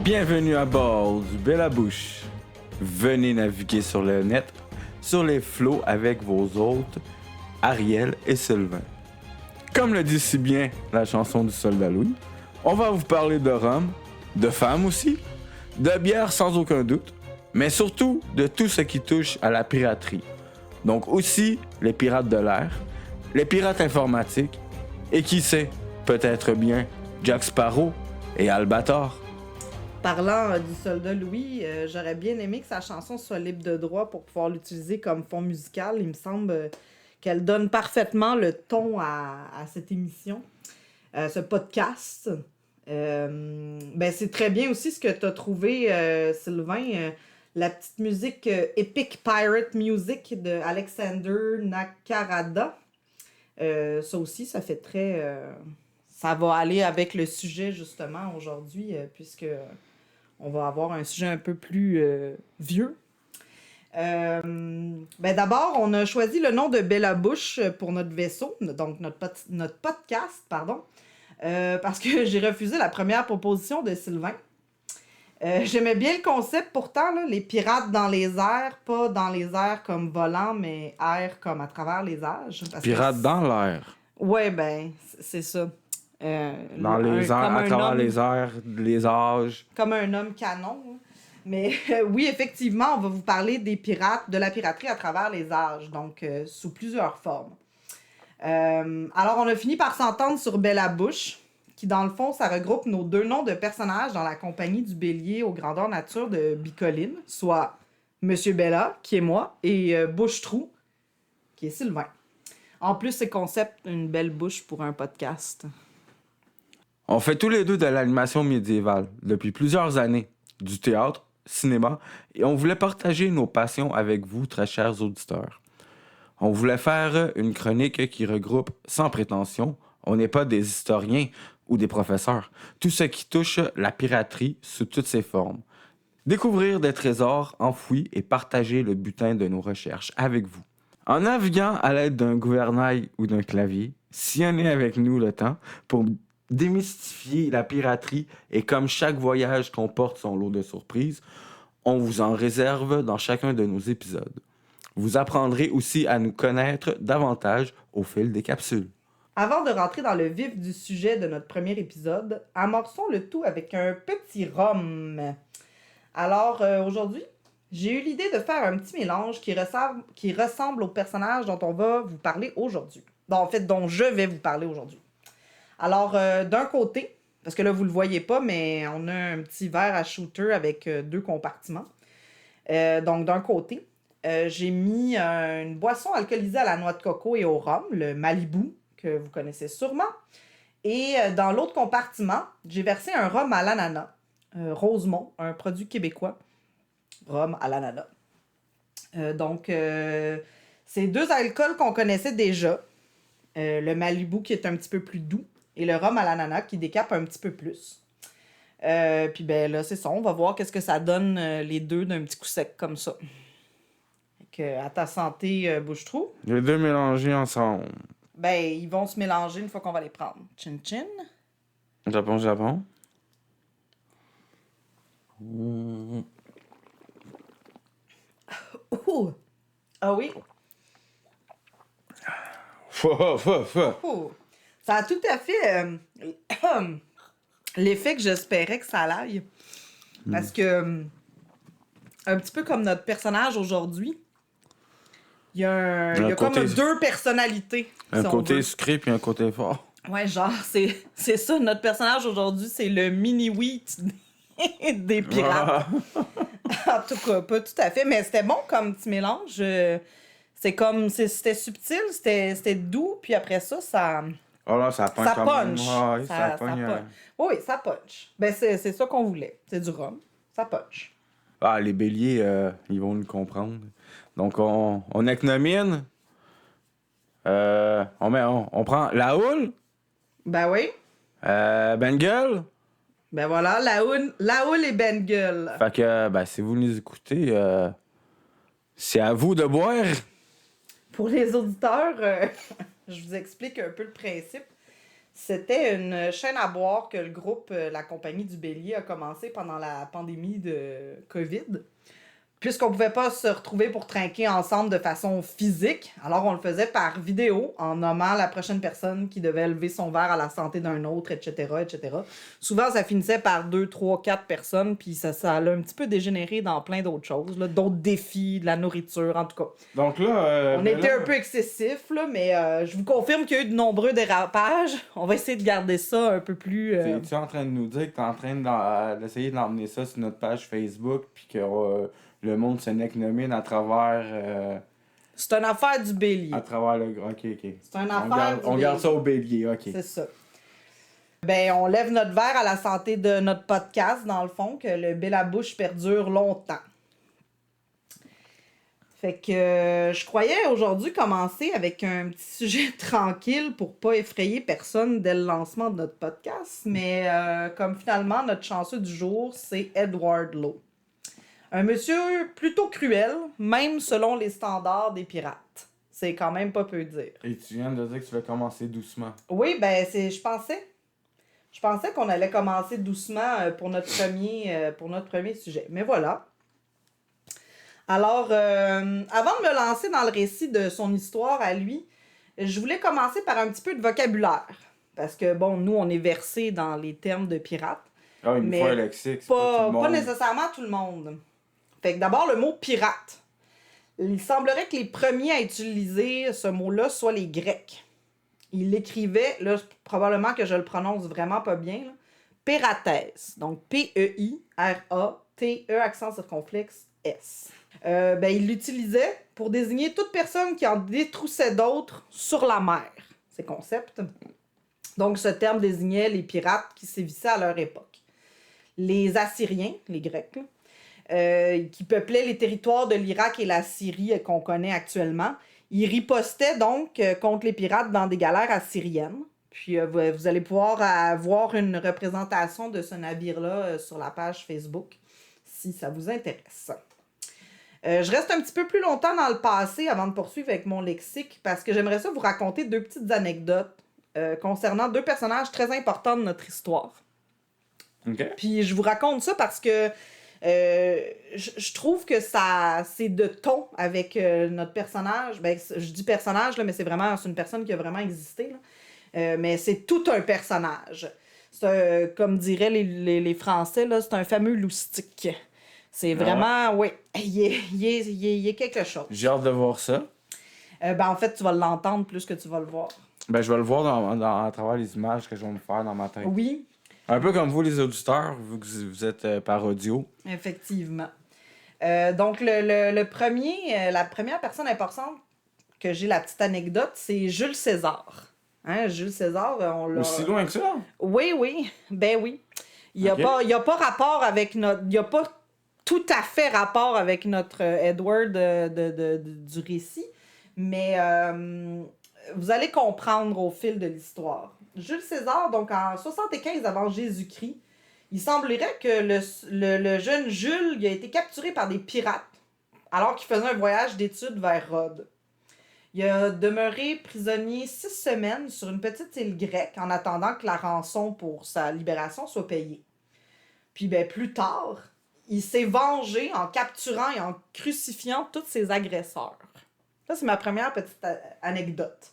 Bienvenue à bord du Bella Bouche. Venez naviguer sur le net, sur les flots avec vos hôtes, Ariel et Sylvain. Comme le dit si bien la chanson du soldat Louis, on va vous parler de rhum, de femmes aussi, de bière sans aucun doute, mais surtout de tout ce qui touche à la piraterie. Donc aussi les pirates de l'air, les pirates informatiques, et qui sait, peut-être bien Jack Sparrow et Albator. Parlant du soldat Louis, j'aurais bien aimé que sa chanson soit libre de droit pour pouvoir l'utiliser comme fond musical. Il me semble qu'elle donne parfaitement le ton à cette émission, ce podcast. C'est très bien aussi ce que tu as trouvé, Sylvain, la petite musique Epic Pirate Music de Alexander Nakarada. Ça aussi, ça fait très... ça va aller avec le sujet, justement, aujourd'hui, puisque on va avoir un sujet un peu plus vieux. D'abord, on a choisi le nom de Bella Bouche pour notre vaisseau, donc notre podcast, pardon, parce que j'ai refusé la première proposition de Sylvain. J'aimais bien le concept, pourtant, là, les pirates dans les airs, pas dans les airs comme volant, mais air comme à travers les âges. Pirates dans l'air. Ouais, c'est ça. Dans les airs, à travers les airs, les âges. Comme un homme canon. Hein. Mais oui, effectivement, on va vous parler des pirates, de la piraterie à travers les âges, donc sous plusieurs formes. Alors, on a fini par s'entendre sur Bella Bouche, qui, dans le fond, ça regroupe nos deux noms de personnages dans la compagnie du bélier aux grandeurs nature de Bicoline, soit Monsieur Bella, qui est moi, et Bouche-Trou, qui est Sylvain. En plus, c'est concept une belle bouche pour un podcast. On fait tous les deux de l'animation médiévale depuis plusieurs années, du théâtre, cinéma, et on voulait partager nos passions avec vous, très chers auditeurs. On voulait faire une chronique qui regroupe sans prétention. On n'est pas des historiens ou des professeurs. Tout ce qui touche la piraterie sous toutes ses formes. Découvrir des trésors enfouis et partager le butin de nos recherches avec vous. En naviguant à l'aide d'un gouvernail ou d'un clavier, sillonnez avec nous le temps pour démystifier la piraterie et comme chaque voyage comporte son lot de surprises, on vous en réserve dans chacun de nos épisodes. Vous apprendrez aussi à nous connaître davantage au fil des capsules. Avant de rentrer dans le vif du sujet de notre premier épisode, amorçons le tout avec un petit rhum. Alors, aujourd'hui, j'ai eu l'idée de faire un petit mélange qui ressemble au personnage dont on va vous parler aujourd'hui. Dont je vais vous parler aujourd'hui. Alors, d'un côté, parce que là, vous le voyez pas, mais on a un petit verre à shooter avec deux compartiments. Donc, d'un côté, j'ai mis une boisson alcoolisée à la noix de coco et au rhum, le Malibu, que vous connaissez sûrement. Et dans l'autre compartiment, j'ai versé un rhum à l'ananas, Rosemont, un produit québécois, rhum à l'ananas. C'est deux alcools qu'on connaissait déjà. Le Malibu qui est un petit peu plus doux et le rhum à l'ananas qui décape un petit peu plus. Puis là, c'est ça. On va voir qu'est-ce que ça donne les deux d'un petit coup sec comme ça. À ta santé, Bouche-Trou. Les deux mélangés ensemble. Ils vont se mélanger une fois qu'on va les prendre. Chin-chin. Japon. Ouh! Ah oui? Oh. Ça a tout à fait l'effet que j'espérais que ça aille. Parce que, un petit peu comme notre personnage aujourd'hui, il y a comme deux personnalités. Un côté sucré puis un côté fort. Ouais, genre, c'est ça. Notre personnage aujourd'hui, c'est le mini-wheat des pirates. En tout cas, pas tout à fait, mais c'était bon comme petit mélange. C'était subtil, c'était doux, puis après ça... Oh là, ça punch. Ça punch. Ouais, ça punch. Oui, ça punch. C'est ça qu'on voulait. C'est du rhum. Ça punch. Ah, les béliers, ils vont nous comprendre. Donc, on économine. On prend la houle. Ben oui. Bengueule. Ben voilà, la houle et Bengueule. Fait que, si vous nous écoutez, c'est à vous de boire. Pour les auditeurs, je vous explique un peu le principe. C'était une chaîne à boire que le groupe La Compagnie du Bélier a commencé pendant la pandémie de COVID. Puisqu'on pouvait pas se retrouver pour trinquer ensemble de façon physique, alors on le faisait par vidéo, en nommant la prochaine personne qui devait lever son verre à la santé d'un autre, etc., etc. Souvent, ça finissait par 2, 3, 4 personnes, puis ça a un petit peu dégénéré dans plein d'autres choses, là, d'autres défis, de la nourriture, en tout cas. Donc là... On était un peu excessif, là, mais je vous confirme qu'il y a eu de nombreux dérapages. On va essayer de garder ça un peu plus... T'es-tu en train de nous dire que t'es en train d'essayer d'emmener ça sur notre page Facebook, puis que le monde se necnomine à travers... C'est une affaire du Bélier. À travers le... Ok. C'est une affaire on garde ça au Bélier, ok. C'est ça. Ben, on lève notre verre à la santé de notre podcast, dans le fond, que le bel à bouche perdure longtemps. Fait que je croyais aujourd'hui commencer avec un petit sujet tranquille pour pas effrayer personne dès le lancement de notre podcast, mais comme finalement notre chanceux du jour, c'est Edward Lowe. Un monsieur plutôt cruel, même selon les standards des pirates. C'est quand même pas peu dire. Et tu viens de dire que tu vas commencer doucement. Oui, ben je pensais qu'on allait commencer doucement pour notre premier sujet. Mais voilà. Alors, avant de me lancer dans le récit de son histoire à lui, je voulais commencer par un petit peu de vocabulaire. Parce que, bon, nous, on est versés dans les termes de pirates. Ah, il nous faut un lexique, c'est pas tout le monde. Pas nécessairement tout le monde. Fait que d'abord, le mot pirate. Il semblerait que les premiers à utiliser ce mot-là soient les Grecs. Ils l'écrivaient, là, probablement que je le prononce vraiment pas bien, là, Pératès. Donc, P-E-I-R-A-T-E, accent circonflexe, S. Il l'utilisait pour désigner toute personne qui en détroussait d'autres sur la mer. C'est concept. Donc, ce terme désignait les pirates qui sévissaient à leur époque. Les Assyriens, les Grecs, qui peuplaient les territoires de l'Irak et la Syrie qu'on connaît actuellement, ils ripostaient donc contre les pirates dans des galères assyriennes. Puis vous allez pouvoir voir une représentation de ce navire-là sur la page Facebook, si ça vous intéresse. Je reste un petit peu plus longtemps dans le passé avant de poursuivre avec mon lexique, parce que j'aimerais ça vous raconter 2 petites anecdotes concernant 2 personnages très importants de notre histoire. OK. Puis je vous raconte ça parce que je trouve que c'est de ton avec notre personnage. Ben, je dis personnage, là, mais c'est une personne qui a vraiment existé. Là. Mais c'est tout un personnage. Comme diraient les Français, là, c'est un fameux loustique. C'est vraiment, oui, il est quelque chose. J'ai hâte de voir ça. En fait, tu vas l'entendre plus que tu vas le voir. Ben, je vais le voir à travers les images que je vais me faire dans ma tête. Oui. Un peu comme vous, les auditeurs, vu que vous êtes par audio. Effectivement. Donc, la première personne importante que j'ai la petite anecdote, c'est Jules César. Hein, Jules César, on l'a... Aussi loin que ça? Oui. Ben oui. Il n'y a pas rapport avec notre... Il n'y a pas tout à fait rapport avec notre Edward du récit, mais vous allez comprendre au fil de l'histoire. Jules César, donc en 75 avant Jésus-Christ, il semblerait que le jeune Jules il a été capturé par des pirates alors qu'il faisait un voyage d'études vers Rhodes. Il a demeuré prisonnier 6 semaines sur une petite île grecque en attendant que la rançon pour sa libération soit payée. Puis plus tard, il s'est vengé en capturant et en crucifiant tous ses agresseurs. Ça, c'est ma première petite anecdote.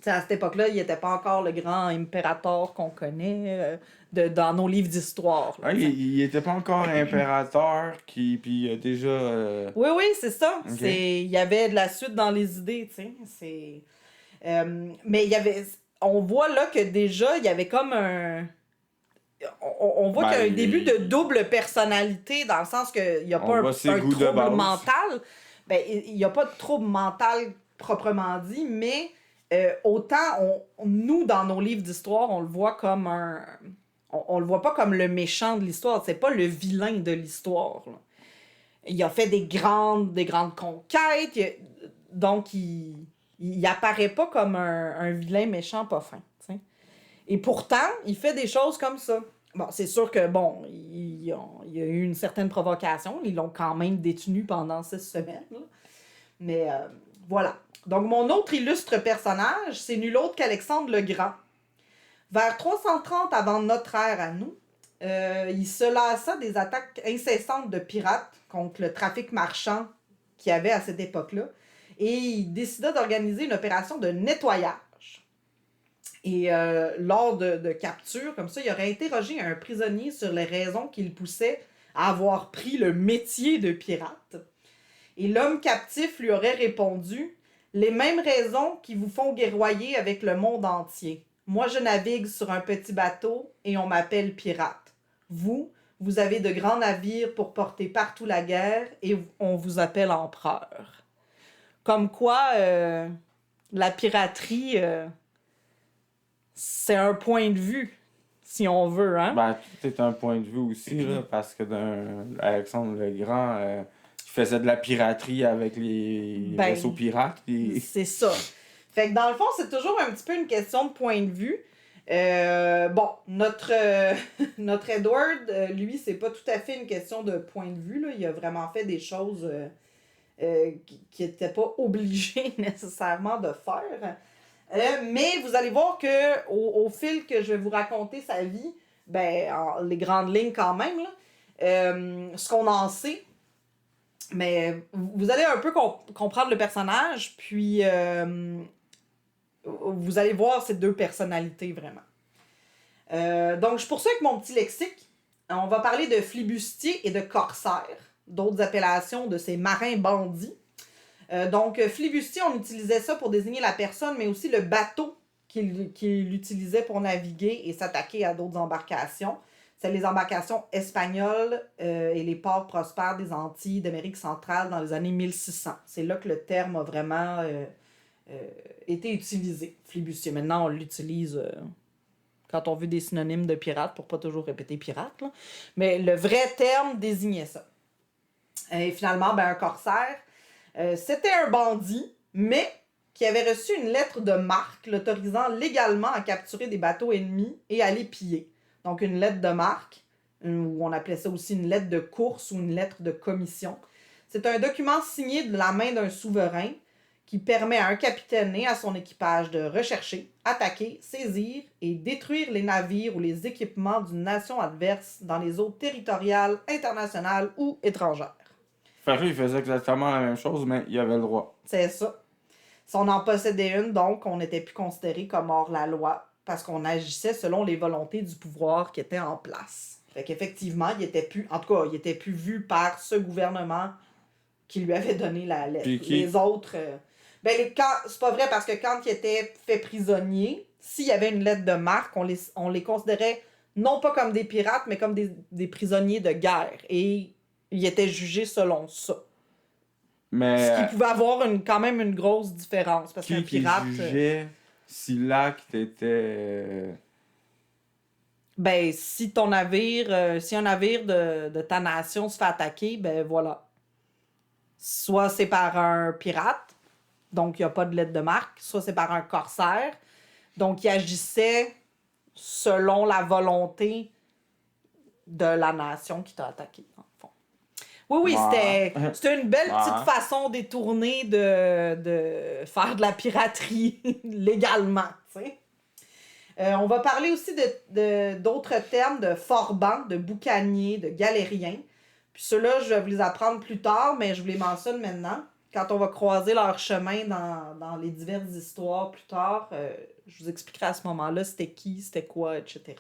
T'sais, à cette époque-là, il n'était pas encore le grand impérateur qu'on connaît dans nos livres d'histoire. Là, il n'était pas encore impérateur, puis déjà... Oui, c'est ça. Okay. Il y avait de la suite dans les idées, tu sais. Mais il y avait... On voit là que déjà, il y avait comme un... On voit qu'il y a un début de double personnalité, dans le sens qu'il n'y a pas un trouble mental. Il n'y a pas de trouble mental proprement dit, mais... autant nous, dans nos livres d'histoire, on le voit comme on le voit pas comme le méchant de l'histoire. C'est pas le vilain de l'histoire. Là. Il a fait des grandes conquêtes. Donc, il apparaît pas comme un vilain méchant pas fin. T'sais. Et pourtant, il fait des choses comme ça. Bon, c'est sûr que, il y a eu une certaine provocation. Ils l'ont quand même détenu pendant 6 semaines. Là. Mais voilà. Donc, mon autre illustre personnage, c'est nul autre qu'Alexandre le Grand. Vers 330 avant notre ère à nous, il se lassa des attaques incessantes de pirates contre le trafic marchand qu'il y avait à cette époque-là. Et il décida d'organiser une opération de nettoyage. Et lors de capture, comme ça, il aurait interrogé un prisonnier sur les raisons qui le poussaient à avoir pris le métier de pirate. Et l'homme captif lui aurait répondu « Les mêmes raisons qui vous font guerroyer avec le monde entier. Moi, je navigue sur un petit bateau et on m'appelle pirate. Vous, vous avez de grands navires pour porter partout la guerre et on vous appelle empereur. » Comme quoi, la piraterie, c'est un point de vue, si on veut, hein? Ben, tout est un point de vue aussi, là, parce que Alexandre le Grand, il faisait de la piraterie avec les vaisseaux pirates. C'est ça. Fait que dans le fond, c'est toujours un petit peu une question de point de vue. Bon, notre Edward, lui, c'est pas tout à fait une question de point de vue, là. Il a vraiment fait des choses qui n'étaient pas obligé nécessairement de faire. Mais vous allez voir que au fil que je vais vous raconter sa vie, les grandes lignes quand même, là, ce qu'on en sait, mais vous allez un peu comprendre le personnage, puis vous allez voir ces deux personnalités vraiment. Donc je poursuis avec mon petit lexique. On va parler de flibustier et de corsaire, d'autres appellations de ces marins bandits. Donc, flibustier, on utilisait ça pour désigner la personne, mais aussi le bateau qu'il utilisait pour naviguer et s'attaquer à d'autres embarcations. C'est les embarcations espagnoles et les ports prospères des Antilles d'Amérique centrale dans les années 1600. C'est là que le terme a vraiment été utilisé, flibustier. Maintenant, on l'utilise quand on veut des synonymes de pirate, pour pas toujours répéter pirate, là. Mais le vrai terme désignait ça. Et finalement, un corsaire, c'était un bandit, mais qui avait reçu une lettre de marque l'autorisant légalement à capturer des bateaux ennemis et à les piller. Donc une lettre de marque, ou on appelait ça aussi une lettre de course ou une lettre de commission. C'est un document signé de la main d'un souverain qui permet à un capitaine et à son équipage de rechercher, attaquer, saisir et détruire les navires ou les équipements d'une nation adverse dans les eaux territoriales, internationales ou étrangères. Fait que il faisait exactement la même chose, mais il avait le droit. C'est ça. Si on en possédait une, donc, on n'était plus considéré comme hors la loi parce qu'on agissait selon les volontés du pouvoir qui était en place. Fait qu'effectivement, il était plus vu par ce gouvernement qui lui avait donné la lettre. Les autres... c'est pas vrai parce que quand il était fait prisonnier, s'il y avait une lettre de marque, on les considérait non pas comme des pirates, mais comme des prisonniers de guerre. Et il était jugé selon ça. Mais, ce qui pouvait avoir quand même une grosse différence. Parce qu'un pirate. Qui jugeait si l'acte était. Si ton navire. Si un navire de ta nation se fait attaquer, voilà. Soit c'est par un pirate, donc il n'y a pas de lettre de marque, soit c'est par un corsaire, donc il agissait selon la volonté de la nation qui t'a attaqué, dans le fond. Oui, c'était une belle petite façon détournée de faire de la piraterie légalement, tu sais. On va parler aussi d'autres termes de forbans, de boucaniers, de galériens. Puis ceux-là, je vais vous les apprendre plus tard, mais je vous les mentionne maintenant. Quand on va croiser leur chemin dans les diverses histoires plus tard, je vous expliquerai à ce moment-là c'était qui, c'était quoi, etc.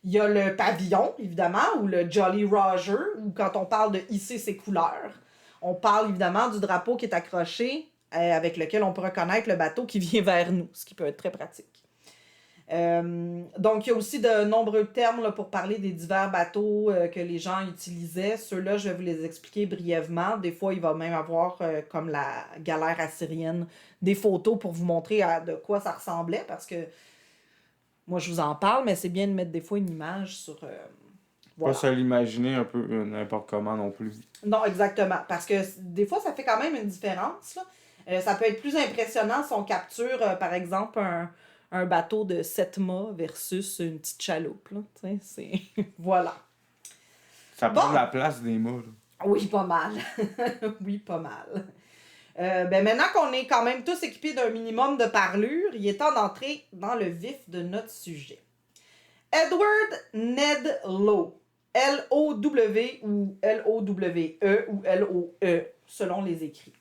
Il y a le pavillon, évidemment, ou le Jolly Roger, ou quand on parle de hisser ses couleurs. On parle évidemment du drapeau qui est accroché, avec lequel on peut reconnaître le bateau qui vient vers nous, ce qui peut être très pratique. Donc, il y a aussi de nombreux termes là, pour parler des divers bateaux que les gens utilisaient. Ceux-là, je vais vous les expliquer brièvement. Des fois, il va même avoir, comme la galère assyrienne, des photos pour vous montrer de quoi ça ressemblait, parce que moi, je vous en parle, mais c'est bien de mettre des fois une image sur... Voilà. Pas se l'imaginer un peu n'importe comment non plus. Non, exactement. Parce que des fois, ça fait quand même une différence. Là. Ça peut être plus impressionnant si on capture, par exemple, un bateau de 7 mâts versus une petite chaloupe. Là. C'est... voilà. Ça prend la place des mâts. Oui, pas mal. Oui, pas mal. Maintenant qu'on est quand même tous équipés d'un minimum de parlure, il est temps d'entrer dans le vif de notre sujet. Edward Ned Lowe, L-O-W ou L-O-W-E ou L-O-E, selon les écrits.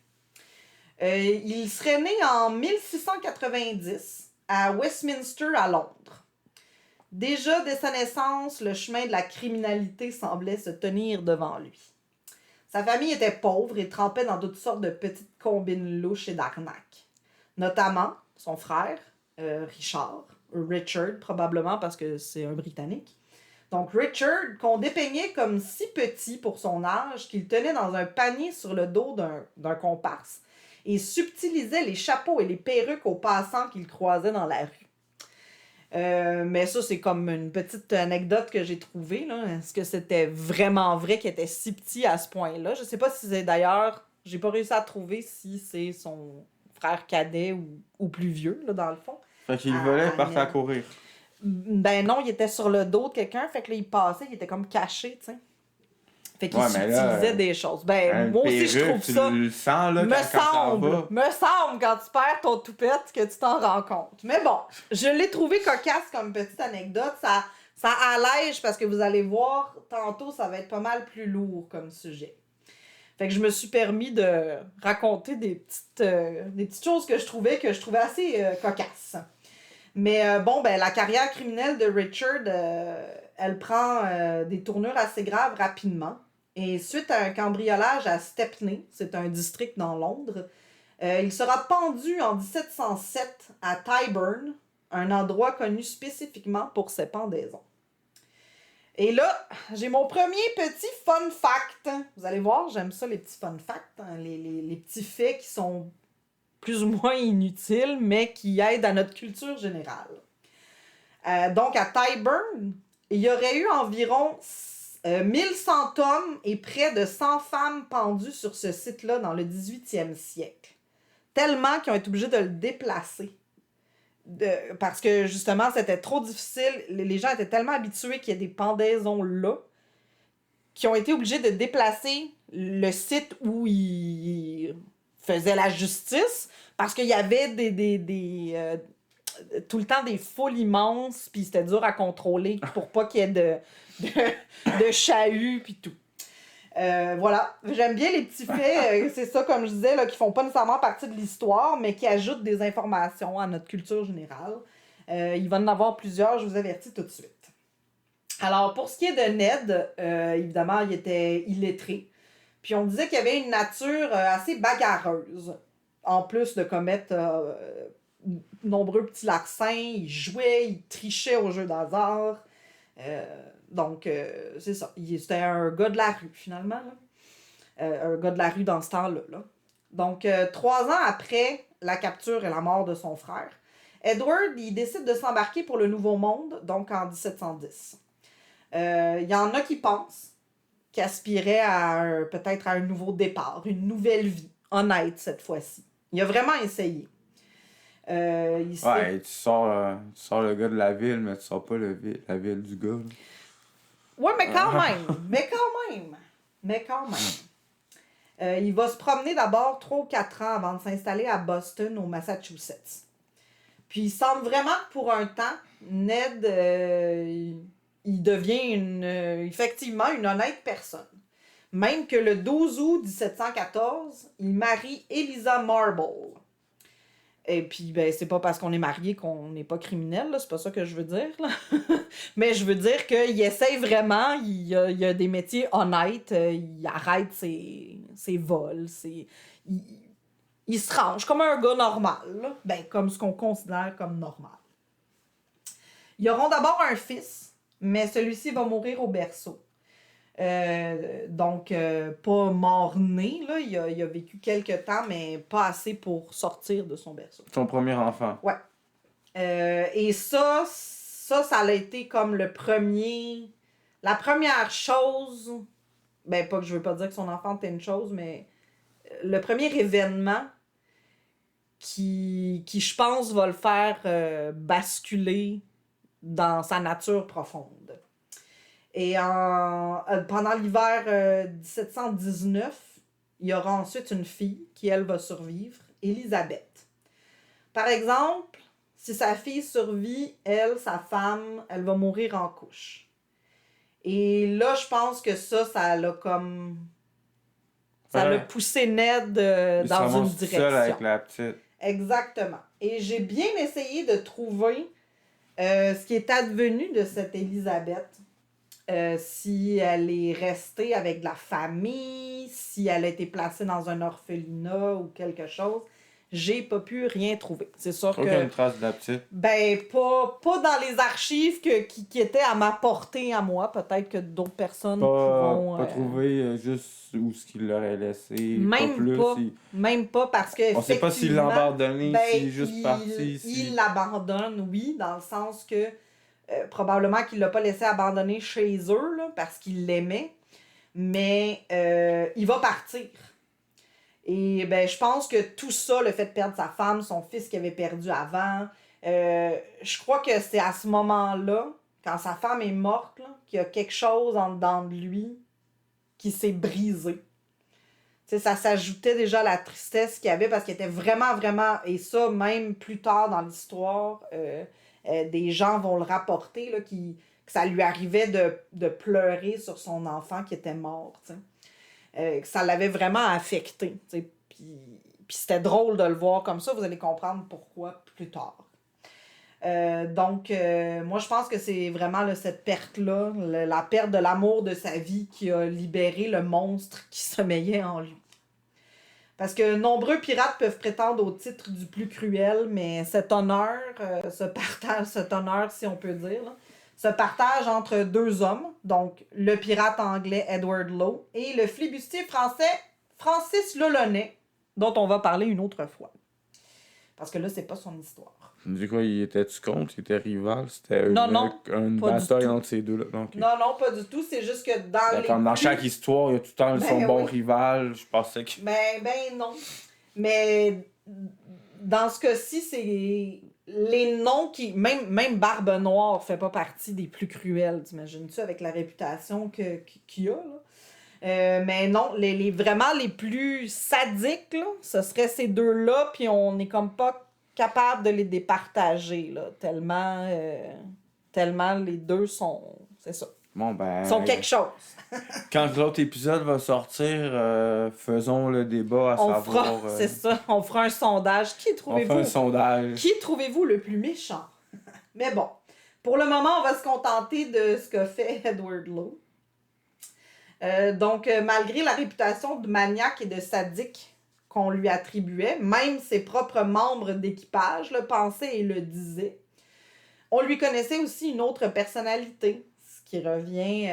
Il serait né en 1690 à Westminster, à Londres. Déjà, dès sa naissance, le chemin de la criminalité semblait se tenir devant lui. Sa famille était pauvre et trempait dans toutes sortes de petites combines louches et d'arnaques. Notamment son frère, Richard probablement parce que c'est un Britannique. Donc Richard, qu'on dépeignait comme si petit pour son âge, qu'il tenait dans un panier sur le dos d'un comparse et subtilisait les chapeaux et les perruques aux passants qu'il croisait dans la rue. Mais ça, c'est comme une petite anecdote que j'ai trouvée. Là. Est-ce que c'était vraiment vrai qu'il était si petit à ce point-là? Je sais pas si c'est d'ailleurs... J'ai pas réussi à trouver si c'est son frère cadet ou plus vieux, là, dans le fond. Fait qu'il volait et partait à courir. Ben non, il était sur le dos de quelqu'un, fait que là, il passait, il était comme caché, tu sais. Fait qu'il subtilisait des choses. Ben, moi aussi, je trouve ça... Tu le sens, là, me semble, quand tu perds ton toupette, que tu t'en rends compte. Mais bon, je l'ai trouvé cocasse comme petite anecdote. Ça allège, parce que vous allez voir, tantôt, ça va être pas mal plus lourd comme sujet. Fait que je me suis permis de raconter des petites choses que je trouvais assez cocasses. Mais la carrière criminelle de Richard, elle prend des tournures assez graves rapidement. Et suite à un cambriolage à Stepney, c'est un district dans Londres, il sera pendu en 1707 à Tyburn, un endroit connu spécifiquement pour ses pendaisons. Et là, j'ai mon premier petit fun fact. Vous allez voir, j'aime ça les petits fun facts, hein, les petits faits qui sont plus ou moins inutiles, mais qui aident à notre culture générale. Donc, à Tyburn, il y aurait eu environ 1100 hommes et près de 100 femmes pendues sur ce site-là dans le 18e siècle. Tellement qu'ils ont été obligés de le déplacer. Parce que, justement, c'était trop difficile. Les gens étaient tellement habitués qu'il y ait des pendaisons là qu'ils ont été obligés de déplacer le site où ils faisaient la justice parce qu'il y avait tout le temps des foules immenses, puis c'était dur à contrôler pour pas qu'il y ait de chahut, puis tout. Voilà, j'aime bien les petits faits, c'est ça, comme je disais, là, qui font pas nécessairement partie de l'histoire, mais qui ajoutent des informations à notre culture générale. Il va en avoir plusieurs, je vous avertis tout de suite. Alors, pour ce qui est de Ned, évidemment, il était illettré. Puis on disait qu'il y avait une nature assez bagarreuse. En plus de commettre nombreux petits larcins, il jouait, il trichait aux jeux d'hasard. Donc, c'est ça. C'était un gars de la rue, finalement. Un gars de la rue dans ce temps-là. Là. Donc, 3 ans après la capture et la mort de son frère, Edward, il décide de s'embarquer pour le Nouveau Monde, donc en 1710. Il y en a qui pensent qu'il aspirait peut-être à un nouveau départ, une nouvelle vie, honnête cette fois-ci. Il a vraiment essayé. Tu sors le gars de la ville, mais tu sors pas la ville du gars. Là. Ouais, mais quand même. Il va se promener d'abord 3 ou 4 ans avant de s'installer à Boston, au Massachusetts. Puis il semble vraiment que pour un temps, Ned, il devient effectivement une honnête personne. Même que le 12 août 1714, il marie Eliza Marble. Et puis, ben, c'est pas parce qu'on est marié qu'on n'est pas criminel, là, c'est pas ça que je veux dire. Là. Mais je veux dire qu'il essaye vraiment, il a des métiers honnêtes, il arrête ses vols, il se range comme un gars normal, là. Ben, comme ce qu'on considère comme normal. Ils auront d'abord un fils, mais celui-ci va mourir au berceau. Donc, pas mort-né, là. Il a vécu quelques temps, mais pas assez pour sortir de son berceau. Son premier enfant. Ouais. Et ça a été comme la première chose, ben pas que je veux pas dire que son enfant était une chose, mais le premier événement qui je pense, va le faire basculer dans sa nature profonde. Et pendant l'hiver 1719, il y aura ensuite une fille qui, elle, va survivre, Élisabeth. Par exemple, si sa fille survit, elle, sa femme, elle va mourir en couche. Et là, je pense que ça l'a comme... Ça l'a poussé Ned dans une direction. Seul avec la petite. Exactement. Et j'ai bien essayé de trouver ce qui est advenu de cette Élisabeth. Si elle est restée avec de la famille, si elle a été placée dans un orphelinat ou quelque chose. J'ai pas pu rien trouver. C'est sûr Aucune trace de la petite. Ben, pas dans les archives qui étaient à ma portée à moi. Peut-être que d'autres personnes pourront... Pas trouver juste où ce qu'il l'aurait laissé. Même pas plus. Même pas parce que... On sait pas s'il l'a abandonné, s'il est juste parti. Il l'abandonne, oui, dans le sens que probablement qu'il l'a pas laissé abandonner chez eux, là, parce qu'il l'aimait. Mais il va partir. Et ben, je pense que tout ça, le fait de perdre sa femme, son fils qu'il avait perdu avant, je crois que c'est à ce moment-là, quand sa femme est morte, là, qu'il y a quelque chose en dedans de lui qui s'est brisé. T'sais, ça s'ajoutait déjà à la tristesse qu'il y avait parce qu'il était vraiment, vraiment, et ça, même plus tard dans l'histoire, des gens vont le rapporter, là, que ça lui arrivait de pleurer sur son enfant qui était mort, t'sais. Que ça l'avait vraiment affecté. Puis c'était drôle de le voir comme ça. Vous allez comprendre pourquoi plus tard. Donc, moi, je pense que c'est vraiment là, cette perte-là, la perte de l'amour de sa vie qui a libéré le monstre qui sommeillait en lui. Parce que nombreux pirates peuvent prétendre au titre du plus cruel, mais cet honneur, cet honneur, si on peut dire, là, se partage entre deux hommes, donc le pirate anglais Edward Lowe et le flibustier français Francis Lolonais, dont on va parler une autre fois. Parce que là, c'est pas son histoire. Du coup, il était-tu contre? Il était rival? C'était une bataille entre ces deux-là? Okay. Non, pas du tout. C'est juste que dans chaque histoire, il y a tout le temps son bon rival. Je pensais que... Ben non. Mais dans ce cas-ci, c'est... Les noms qui... Même Barbe Noire fait pas partie des plus cruels, t'imagines-tu, avec la réputation qu'il a, là. Mais non, vraiment les plus sadiques, là, ce seraient ces deux-là, puis on n'est comme pas capable de les départager, là, tellement les deux sont... C'est ça. Bon, ben... sont quelque chose. Quand l'autre épisode va sortir, faisons le débat à savoir... C'est ça, on fera un sondage. Qui trouvez-vous le plus méchant? Mais bon, pour le moment, on va se contenter de ce qu'a fait Edward Lowe. Donc, malgré la réputation de maniaque et de sadique qu'on lui attribuait, même ses propres membres d'équipage le pensaient et le disaient, on lui connaissait aussi une autre personnalité, ce qui revient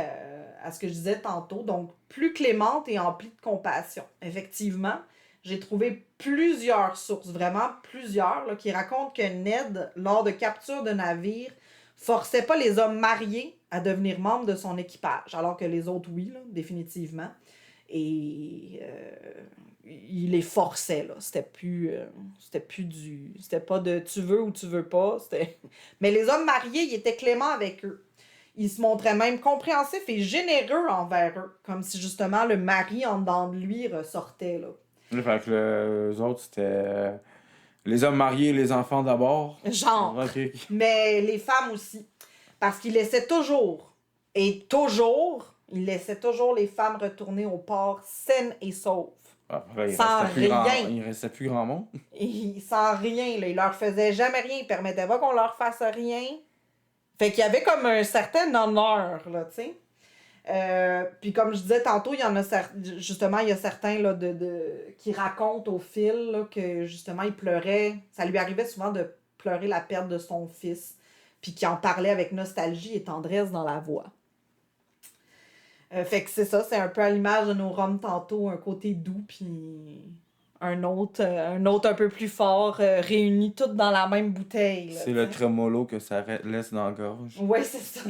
à ce que je disais tantôt, donc plus clémente et emplie de compassion. Effectivement, j'ai trouvé plusieurs sources, vraiment plusieurs, là, qui racontent que Ned, lors de capture de navires, forçait pas les hommes mariés à devenir membres de son équipage, alors que les autres, oui, là, définitivement. Et il les forçait, là. C'était pas de tu veux ou tu veux pas. Mais les hommes mariés, ils étaient cléments avec eux. Ils se montraient même compréhensifs et généreux envers eux, comme si justement le mari en dedans de lui ressortait, là. Fait que les autres, c'était les hommes mariés et les enfants d'abord. Genre. Okay. Mais les femmes aussi. Parce qu'il laissait toujours les femmes retourner au port saines et sauves. Après, sans rien. Il restait plus grand monde. Sans rien. Là. Il leur faisait jamais rien. Il permettait pas qu'on leur fasse rien. Fait qu'il y avait comme un certain honneur, là, tu sais. Puis comme je disais tantôt, il y en a justement, il y a certains là, qui racontent au fil là, que justement, il pleurait. Ça lui arrivait souvent de pleurer la perte de son fils. Puis qui en parlait avec nostalgie et tendresse dans la voix. Fait que c'est ça, c'est un peu à l'image de nos roms tantôt, un côté doux, puis un autre un peu plus fort, réunis toutes dans la même bouteille. Là, c'est le trémolo que ça laisse dans la gorge. Oui, c'est ça.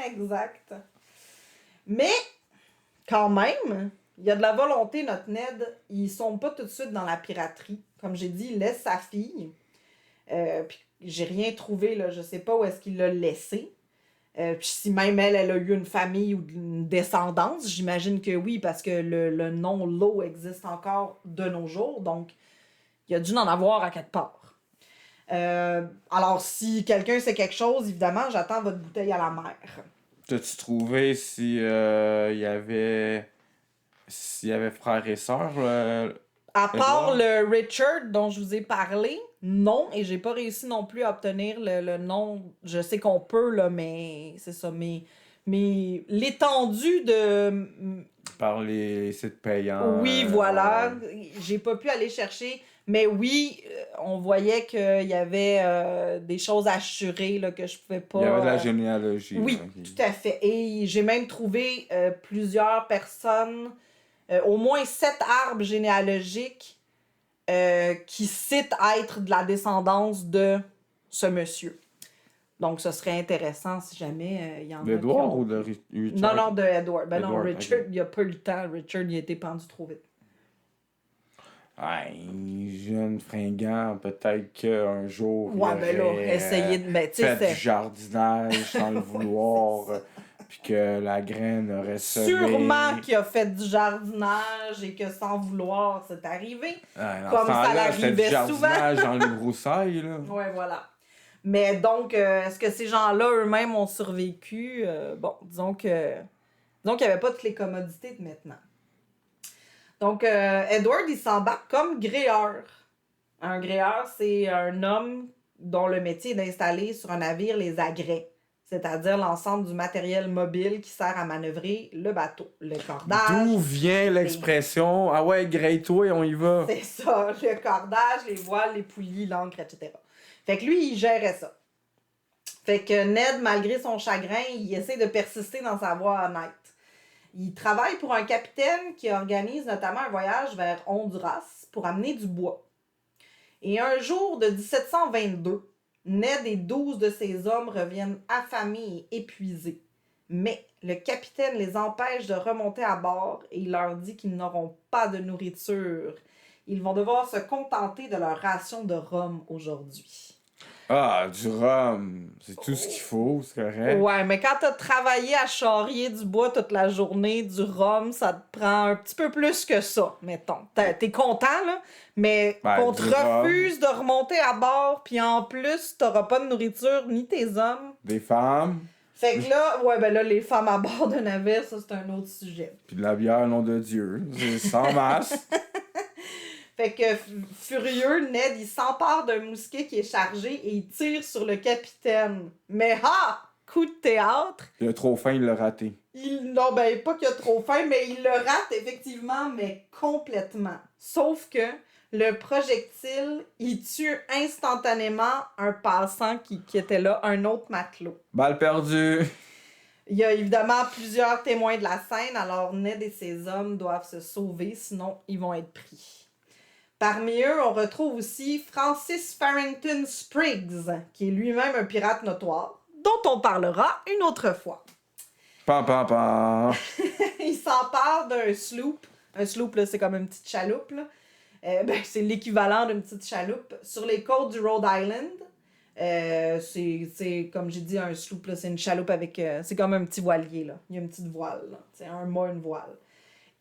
Exact. Mais, quand même, il y a de la volonté, notre Ned. Ils sont pas tout de suite dans la piraterie. Comme j'ai dit, il laisse sa fille. Puis j'ai rien trouvé, là. Je sais pas où est-ce qu'il l'a laissé. Puis si même elle a eu une famille ou une descendance, j'imagine que oui, parce que le nom Lowe existe encore de nos jours, donc il a dû en avoir à quelque part. Alors, si quelqu'un sait quelque chose, évidemment, j'attends votre bouteille à la mer. T'as-tu trouvé s'il y avait frères et sœurs? À part Edward? le Richard dont je vous ai parlé, non, et j'ai pas réussi non plus à obtenir le nom. Je sais qu'on peut, là, mais c'est ça. Mais l'étendue de. Par les sites payants. Oui, voilà. Ouais. J'ai pas pu aller chercher. Mais oui, on voyait qu'il y avait des choses assurées là, que je pouvais pas. Il y avait de la généalogie. Oui, Ok. tout à fait. Et j'ai même trouvé plusieurs personnes, au moins 7 arbres généalogiques qui citent être de la descendance de ce monsieur. Donc, ce serait intéressant si jamais il y en a. D'Edward qui ont... ou de Richard? Non, non, de Edward. Ben non, Edward, Richard, ok. il a pas eu le temps. Richard, il a été pendu trop vite. Jeune fringant, peut-être qu'un jour. Ouais, il ben là, aurait, essayez de. Ben, tu fait sais, du jardinage sans le vouloir, puis que la graine aurait semé. sûrement qu'il a fait du jardinage et que sans vouloir, c'est arrivé. Dans Comme ce ça temps-là, c'était du l'arrivait jardinage dans les broussailles, là. Ouais, voilà. Mais donc, est-ce que ces gens-là eux-mêmes ont survécu? Bon, disons qu'il n'y avait pas toutes les commodités de maintenant. Donc, Edward, il s'embarque comme gréeur. Un gréeur, c'est un homme dont le métier est d'installer sur un navire les agrès, c'est-à-dire l'ensemble du matériel mobile qui sert à manœuvrer le bateau. Le cordage. D'où vient l'expression « Ah ouais, grille-toi, on y va ». C'est ça, le cordage, les voiles, les poulies, l'ancre, etc. Fait que lui, il gérait ça. Fait que Ned, malgré son chagrin, il essaie de persister dans sa voie honnête. Il travaille pour un capitaine qui organise notamment un voyage vers Honduras pour amener du bois. Et un jour de 1722, Ned et 12 de ses hommes reviennent affamés et épuisés. Mais le capitaine les empêche de remonter à bord et il leur dit qu'ils n'auront pas de nourriture. Ils vont devoir se contenter de leur ration de rhum aujourd'hui. Ah, du rhum, c'est tout ce qu'il faut, c'est correct. Ouais, mais quand t'as travaillé à charrier du bois toute la journée, du rhum, ça te prend un petit peu plus que ça, mettons. T'es content, là, mais qu'on te refuse de remonter à bord, puis en plus, t'auras pas de nourriture, ni tes hommes. Des femmes. Fait que là, ouais, ben là, les femmes à bord de navire, ça, c'est un autre sujet. Puis de la bière, nom de Dieu. C'est sans masse. Fait que, furieux, Ned, il s'empare d'un mousquet qui est chargé et il tire sur le capitaine. Mais coup de théâtre. Il a trop faim, il l'a raté. Non, ben, pas qu'il a trop faim, mais il le rate effectivement, mais complètement. Sauf que le projectile, il tue instantanément un passant qui était là, un autre matelot. Balle perdue. Il y a évidemment plusieurs témoins de la scène, alors Ned et ses hommes doivent se sauver, sinon ils vont être pris. Parmi eux, on retrouve aussi Francis Farrington Spriggs, qui est lui-même un pirate notoire, dont on parlera une autre fois. Pam, pam, pam. Il s'empare d'un sloop. Un sloop, là, c'est comme une petite chaloupe. Là. C'est l'équivalent d'une petite chaloupe. Sur les côtes du Rhode Island, c'est comme j'ai dit, un sloop, là, c'est une chaloupe avec... c'est comme un petit voilier. Là. Il y a une petite voile. Là. C'est un mât, une voile.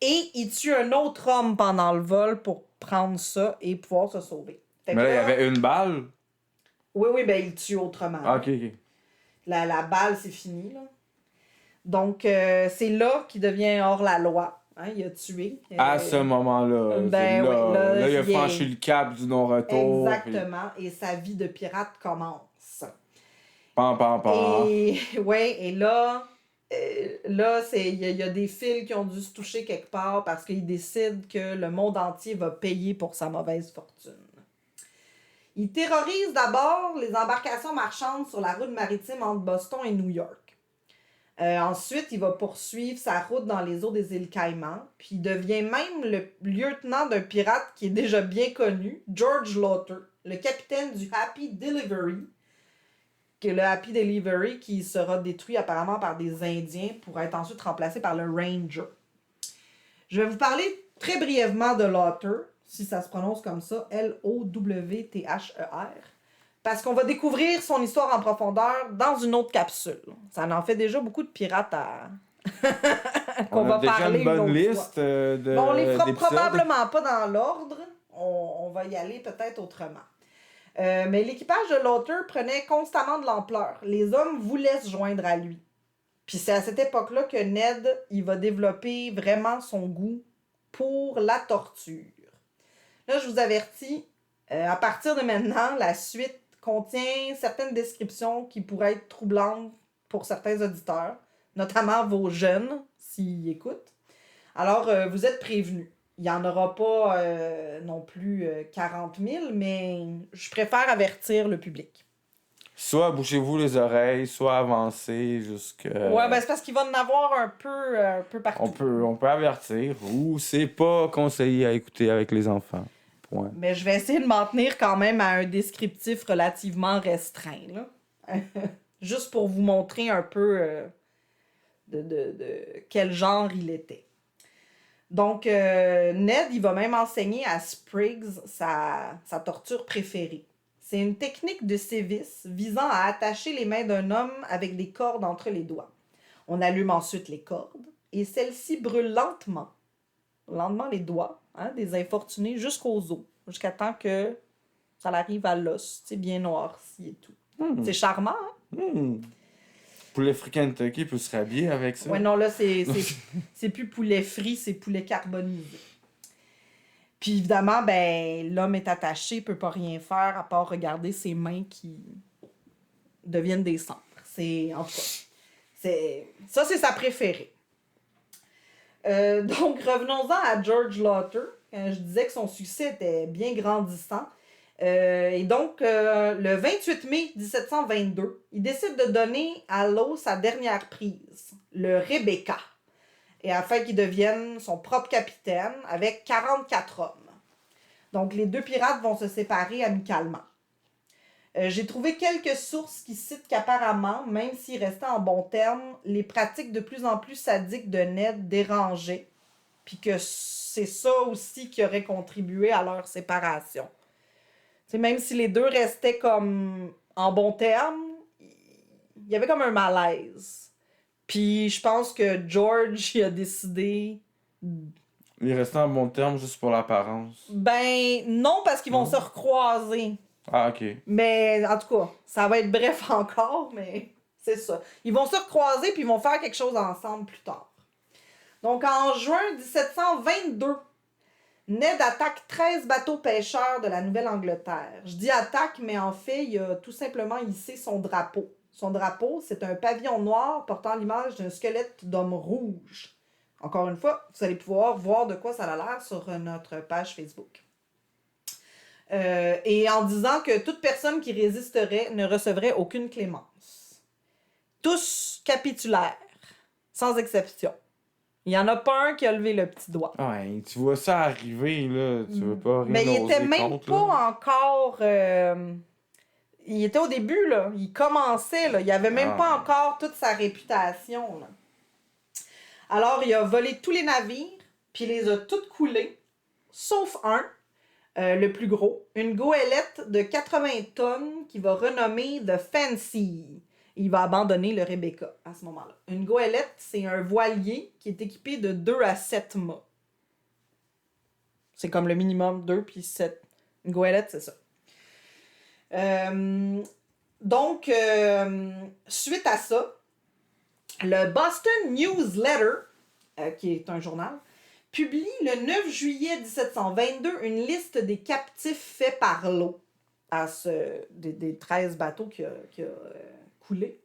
Et il tue un autre homme pendant le vol pour prendre ça et pouvoir se sauver. Mais là, il y avait une balle. Oui, ben il tue autrement. Ah, ok, ok. La balle, c'est fini. Là. Donc, c'est là qu'il devient hors la loi. Hein, il a tué. À ce moment-là. Ben là, oui, là, il a franchi le cap du non-retour. Exactement. Et sa vie de pirate commence. Pam, pam, pam. Et là... là, il y a des fils qui ont dû se toucher quelque part parce qu'ils décident que le monde entier va payer pour sa mauvaise fortune. Il terrorise d'abord les embarcations marchandes sur la route maritime entre Boston et New York. Ensuite, il va poursuivre sa route dans les eaux des îles Caïmans, puis il devient même le lieutenant d'un pirate qui est déjà bien connu, George Laughter, le capitaine du Happy Delivery, que le Happy Delivery qui sera détruit apparemment par des Indiens pour être ensuite remplacé par le Ranger. Je vais vous parler très brièvement de Laughter, si ça se prononce comme ça, Lowther, Parce qu'on va découvrir son histoire en profondeur dans une autre capsule. Ça en fait déjà beaucoup de pirates à... qu'on va parler une bonne autre liste fois. de Bon, on les fera d'épisodes. probablement pas dans l'ordre. On va y aller peut-être autrement. Mais l'équipage de l'auteur prenait constamment de l'ampleur. Les hommes voulaient se joindre à lui. Puis c'est à cette époque-là que Ned, il va développer vraiment son goût pour la torture. Là, je vous avertis, à partir de maintenant, la suite contient certaines descriptions qui pourraient être troublantes pour certains auditeurs, notamment vos jeunes, s'ils écoutent. Alors, vous êtes prévenus. Il n'y en aura pas non plus 40 000, mais je préfère avertir le public. Soit bouchez-vous les oreilles, soit avancez jusque... Ouais, ben c'est parce qu'il va en avoir un peu partout. On peut avertir, ou c'est pas conseillé à écouter avec les enfants. Point. Mais je vais essayer de m'en tenir quand même à un descriptif relativement restreint, là. Juste pour vous montrer un peu de quel genre il était. Donc, Ned, il va même enseigner à Spriggs sa torture préférée. C'est une technique de sévice visant à attacher les mains d'un homme avec des cordes entre les doigts. On allume ensuite les cordes et celles-ci brûlent lentement les doigts des infortunés jusqu'aux os, jusqu'à temps que ça arrive à l'os, bien noirci et tout. C'est charmant, hein? Poulet frit Kentucky peut se rhabiller avec ça. Ouais, non, là, c'est plus poulet frit, c'est poulet carbonisé. Puis évidemment, ben, l'homme est attaché, peut pas rien faire à part regarder ses mains qui deviennent des cendres. En tout cas, ça, c'est sa préférée. Donc, revenons-en à George Lauter. Je disais que son succès était bien grandissant. Et donc, le 28 mai 1722, il décide de donner à l'eau sa dernière prise, le Rebecca, et afin qu'il devienne son propre capitaine avec 44 hommes. Donc, les deux pirates vont se séparer amicalement. J'ai trouvé quelques sources qui citent qu'apparemment, même s'ils restaient en bons termes, les pratiques de plus en plus sadiques de Ned dérangeaient, puis que c'est ça aussi qui aurait contribué à leur séparation. T'sais, même si les deux restaient comme en bons termes, il y avait comme un malaise. Puis je pense que George il a décidé... Il restait en bon terme juste pour l'apparence. Ben non, parce qu'ils vont se recroiser. Ah, ok. Mais en tout cas, ça va être bref encore, mais c'est ça. Ils vont se recroiser puis ils vont faire quelque chose ensemble plus tard. Donc en juin 1722, Ned attaque 13 bateaux pêcheurs de la Nouvelle-Angleterre. Je dis attaque, mais en fait, il a tout simplement hissé son drapeau. Son drapeau, c'est un pavillon noir portant l'image d'un squelette d'homme rouge. Encore une fois, vous allez pouvoir voir de quoi ça a l'air sur notre page Facebook. Et en disant que toute personne qui résisterait ne recevrait aucune clémence. Tous capitulèrent, sans exception. Il n'y en a pas un qui a levé le petit doigt. Ouais, tu vois ça arriver, là, tu veux pas rien Mais il était oser même contre, pas là. encore... il était au début, là. Il commençait, là. Il avait même pas encore toute sa réputation, là. Alors, il a volé tous les navires, puis il les a tous coulés, sauf un, le plus gros, une goélette de 80 tonnes qu'il va renommer The Fancy. Il va abandonner le Rebecca à ce moment-là. Une goélette, c'est un voilier qui est équipé de 2 à 7 mâts. C'est comme le minimum 2 puis 7. Une goélette, c'est ça. Donc, suite à ça, le Boston Newsletter, qui est un journal, publie le 9 juillet 1722 une liste des captifs faits par l'eau des 13 bateaux qui a coulé.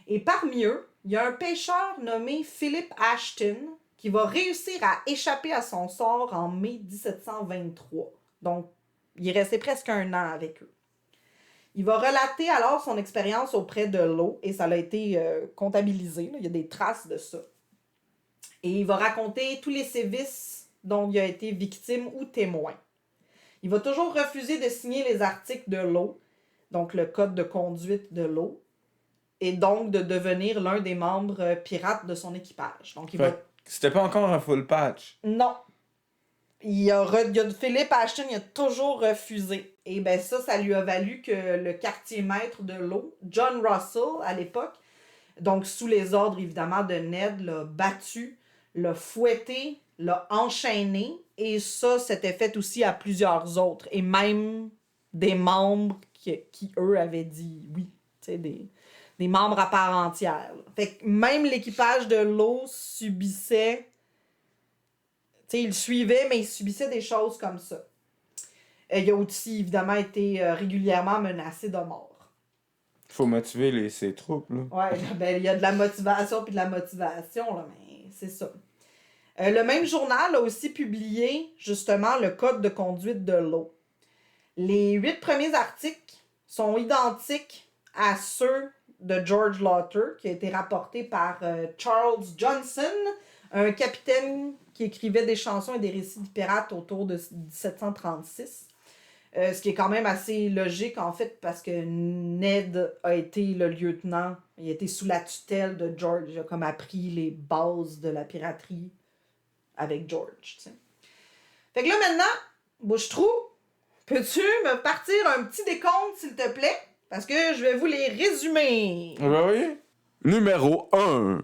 Et parmi eux, il y a un pêcheur nommé Philip Ashton qui va réussir à échapper à son sort en mai 1723. Donc, il est resté presque un an avec eux. Il va relater alors son expérience auprès de l'eau et ça a été comptabilisé. Là. Il y a des traces de ça. Et il va raconter tous les sévices dont il a été victime ou témoin. Il va toujours refuser de signer les articles de l'eau, donc le code de conduite de l'eau, et donc de devenir l'un des membres pirates de son équipage. Donc, C'était pas encore un full patch. Non. Philippe Ashton, il a toujours refusé. Et ben ça lui a valu que le quartier maître de l'eau, John Russell, à l'époque, donc sous les ordres évidemment de Ned, l'a battu, l'a fouetté, l'a enchaîné, et ça, c'était fait aussi à plusieurs autres, et même des membres qui eux, avaient dit oui, tu sais, des membres à part entière. Là. Fait que même l'équipage de l'eau subissait, tu sais, il suivait, mais il subissait des choses comme ça. Il a aussi, évidemment, été régulièrement menacé de mort. Faut motiver ses troupes, là. Ouais, ben, il y a de la motivation puis de la motivation, là, mais c'est ça. Le même journal a aussi publié, justement, le code de conduite de l'eau. Les 8 premiers articles sont identiques à ceux de George Lauter, qui a été rapporté par Charles Johnson, un capitaine qui écrivait des chansons et des récits de pirates autour de 1736. Ce qui est quand même assez logique, en fait, parce que Ned a été le lieutenant, il a été sous la tutelle de George, il a comme appris les bases de la piraterie avec George, tu sais. Fait que là, maintenant, Bouche-Trou, peux-tu me partir un petit décompte, s'il te plaît? Parce que je vais vous les résumer. Oui. Numéro 1.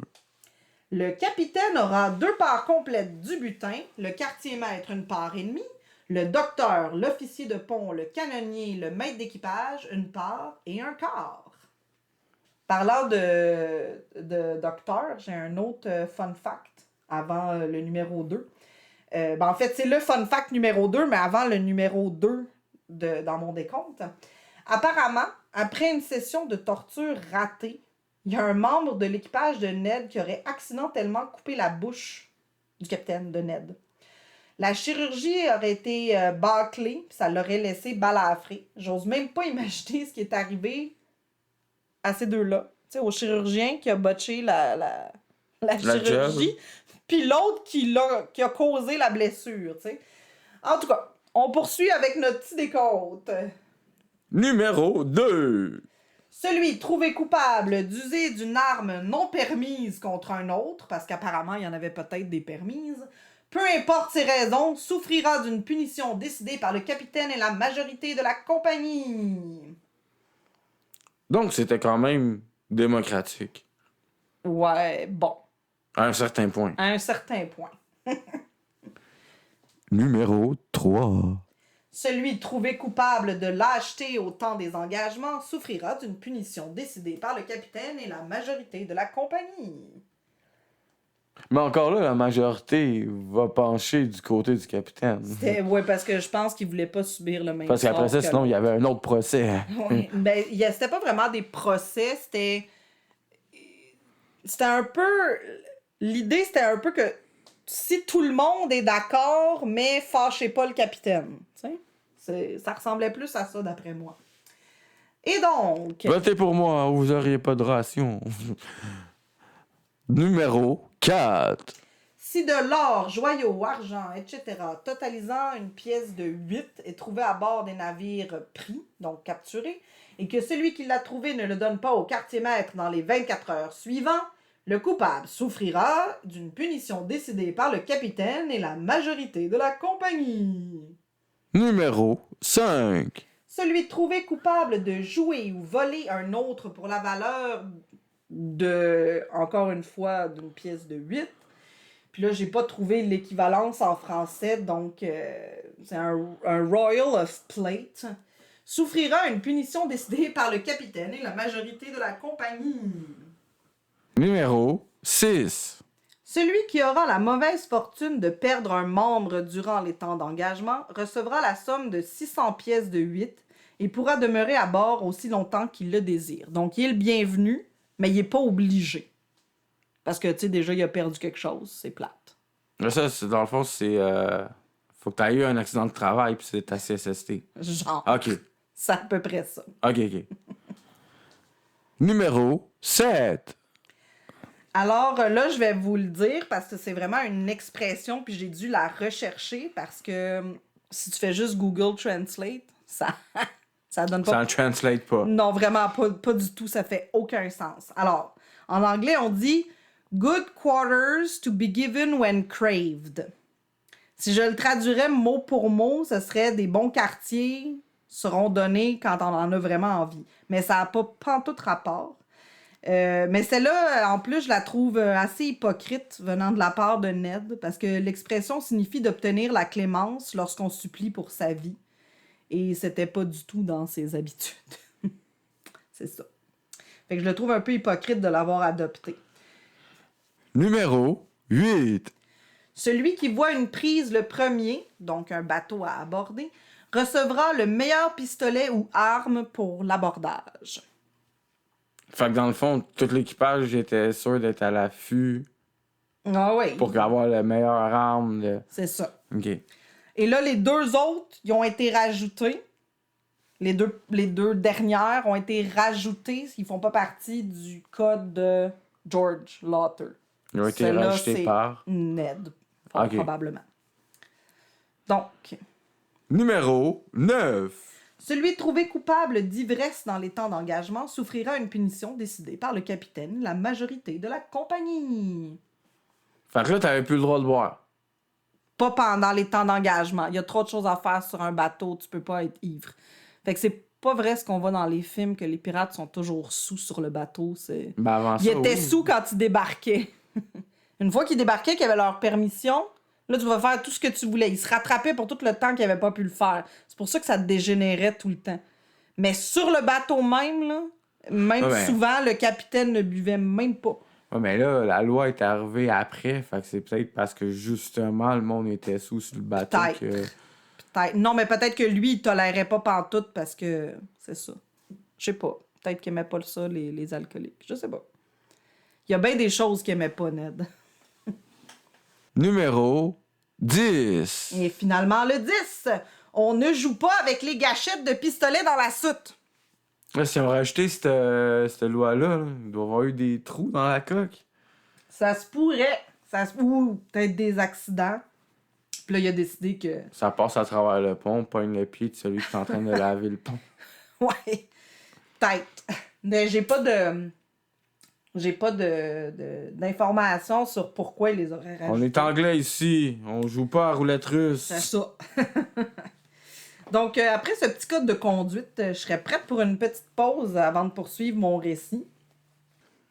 Le capitaine aura 2 parts complètes du butin, le quartier maître une part et demie, le docteur, l'officier de pont, le canonnier, le maître d'équipage, une part et un quart. Parlant de docteur, j'ai un autre fun fact avant le numéro 2. En fait, c'est le fun fact numéro 2, mais avant le numéro 2 dans mon décompte. Apparemment, après une session de torture ratée, il y a un membre de l'équipage de Ned qui aurait accidentellement coupé la bouche du capitaine de Ned. La chirurgie aurait été bâclée, puis ça l'aurait laissé balafré. J'ose même pas imaginer ce qui est arrivé à ces deux-là. Tu sais, au chirurgien qui a botché la chirurgie, puis l'autre qui a causé la blessure, tu sais. En tout cas, on poursuit avec notre petit décompte. Numéro 2. Celui trouvé coupable d'user d'une arme non permise contre un autre, parce qu'apparemment, il y en avait peut-être des permises, peu importe ses raisons, souffrira d'une punition décidée par le capitaine et la majorité de la compagnie. Donc, c'était quand même démocratique. Ouais, bon. À un certain point. À un certain point. Numéro 3. Celui trouvé coupable de lâcheté au temps des engagements souffrira d'une punition décidée par le capitaine et la majorité de la compagnie. Mais encore là, la majorité va pencher du côté du capitaine. Ouais, parce que je pense qu'il voulait pas subir le même Parce qu'après ça, sinon, il y avait un autre procès. Ouais, ben, c'était pas vraiment des procès, c'était un peu... L'idée, c'était un peu que si tout le monde est d'accord, mais fâchez pas le capitaine. Ça ressemblait plus à ça, d'après moi. Et donc... Votez pour moi, ou vous auriez pas de ration. Numéro 4. Si de l'or, joyaux, argent, etc., totalisant une pièce de 8 est trouvé à bord des navires pris, donc capturés, et que celui qui l'a trouvé ne le donne pas au quartier-maître dans les 24 heures suivantes, le coupable souffrira d'une punition décidée par le capitaine et la majorité de la compagnie. Numéro 5. Celui trouvé coupable de jouer ou voler un autre pour la valeur de, encore une fois, d'une pièce de 8. Puis là, j'ai pas trouvé l'équivalence en français, donc c'est un Royal of Plate. Souffrira une punition décidée par le capitaine et la majorité de la compagnie. Numéro 6. Celui qui aura la mauvaise fortune de perdre un membre durant les temps d'engagement recevra la somme de 600 pièces de 8 et pourra demeurer à bord aussi longtemps qu'il le désire. Donc, il est le bienvenu, mais il n'est pas obligé. Parce que, tu sais, déjà, il a perdu quelque chose. C'est plate. Ça, dans le fond, c'est... faut que tu aies eu un accident de travail, puis c'est ta CSST. Genre. OK. C'est à peu près ça. OK. Numéro 7. Alors là, je vais vous le dire parce que c'est vraiment une expression, puis j'ai dû la rechercher parce que si tu fais juste Google Translate, ça donne pas... Ça ne translate pas. Non, vraiment pas du tout. Ça fait aucun sens. Alors, en anglais, on dit « good quarters to be given when craved ». Si je le traduirais mot pour mot, ce serait des bons quartiers seront données quand on en a vraiment envie. Mais ça n'a pas pantoute rapport. Mais celle-là, en plus, je la trouve assez hypocrite venant de la part de Ned, parce que l'expression signifie d'obtenir la clémence lorsqu'on supplie pour sa vie. Et c'était pas du tout dans ses habitudes. C'est ça. Fait que je le trouve un peu hypocrite de l'avoir adopté. Numéro 8. Celui qui voit une prise le premier, donc un bateau à aborder, recevra le meilleur pistolet ou arme pour l'abordage. Fait que dans le fond, tout l'équipage était sûr d'être à l'affût Ah oui. pour avoir la meilleure arme. C'est ça. OK. Et là, les deux autres, ils ont été rajoutés. Les deux dernières ont été rajoutées. Ils font pas partie du code de George Laughter. Ils ont été Celle-là, rajoutés c'est par... Ned, Ok. probablement. Donc, Numéro 9. celui trouvé coupable d'ivresse dans les temps d'engagement souffrira une punition décidée par le capitaine, la majorité de la compagnie. Fait que là, t'avais plus le droit de boire. Pas pendant les temps d'engagement. Il y a trop de choses à faire sur un bateau, tu peux pas être ivre. Fait que c'est pas vrai ce qu'on voit dans les films, que les pirates sont toujours sous sur le bateau. C'est... Ben avant Ils ça, étaient oui. sous quand ils débarquaient. Une fois qu'ils débarquaient, qu'ils avaient leur permission, là, tu vas faire tout ce que tu voulais. Ils se rattrapaient pour tout le temps qu'ils n'avaient pas pu le faire. C'est pour ça que ça dégénérait tout le temps. Mais sur le bateau même, là, même Ouais, ben- souvent, le capitaine ne buvait même pas. Ouais, mais là, la loi est arrivée après. Fait que c'est peut-être parce que justement, le monde était sous sur le bateau Peut-être. que... Peut-être. Non, mais peut-être que lui, il tolérait pas pantoute parce que c'est ça. Je sais pas. Peut-être qu'il aimait pas ça, les alcooliques. Je sais pas. Il y a bien des choses qu'il aimait pas, Ned. Numéro 10. Et finalement, le 10. On ne joue pas avec les gâchettes de pistolet dans la soute. Là, si on rajouté cette loi-là, là, il doit y avoir eu des trous dans la coque. Ça se pourrait. Ou peut-être des accidents. Puis là, il a décidé que... Ça passe à travers le pont, pogne le pied de celui qui est en train de laver le pont. Ouais. Peut-être. Mais j'ai pas d'informations sur pourquoi il les aurait rajoutés. On est anglais ici, on joue pas à roulette russe. C'est ça. Donc, après ce petit code de conduite, je serais prête pour une petite pause avant de poursuivre mon récit.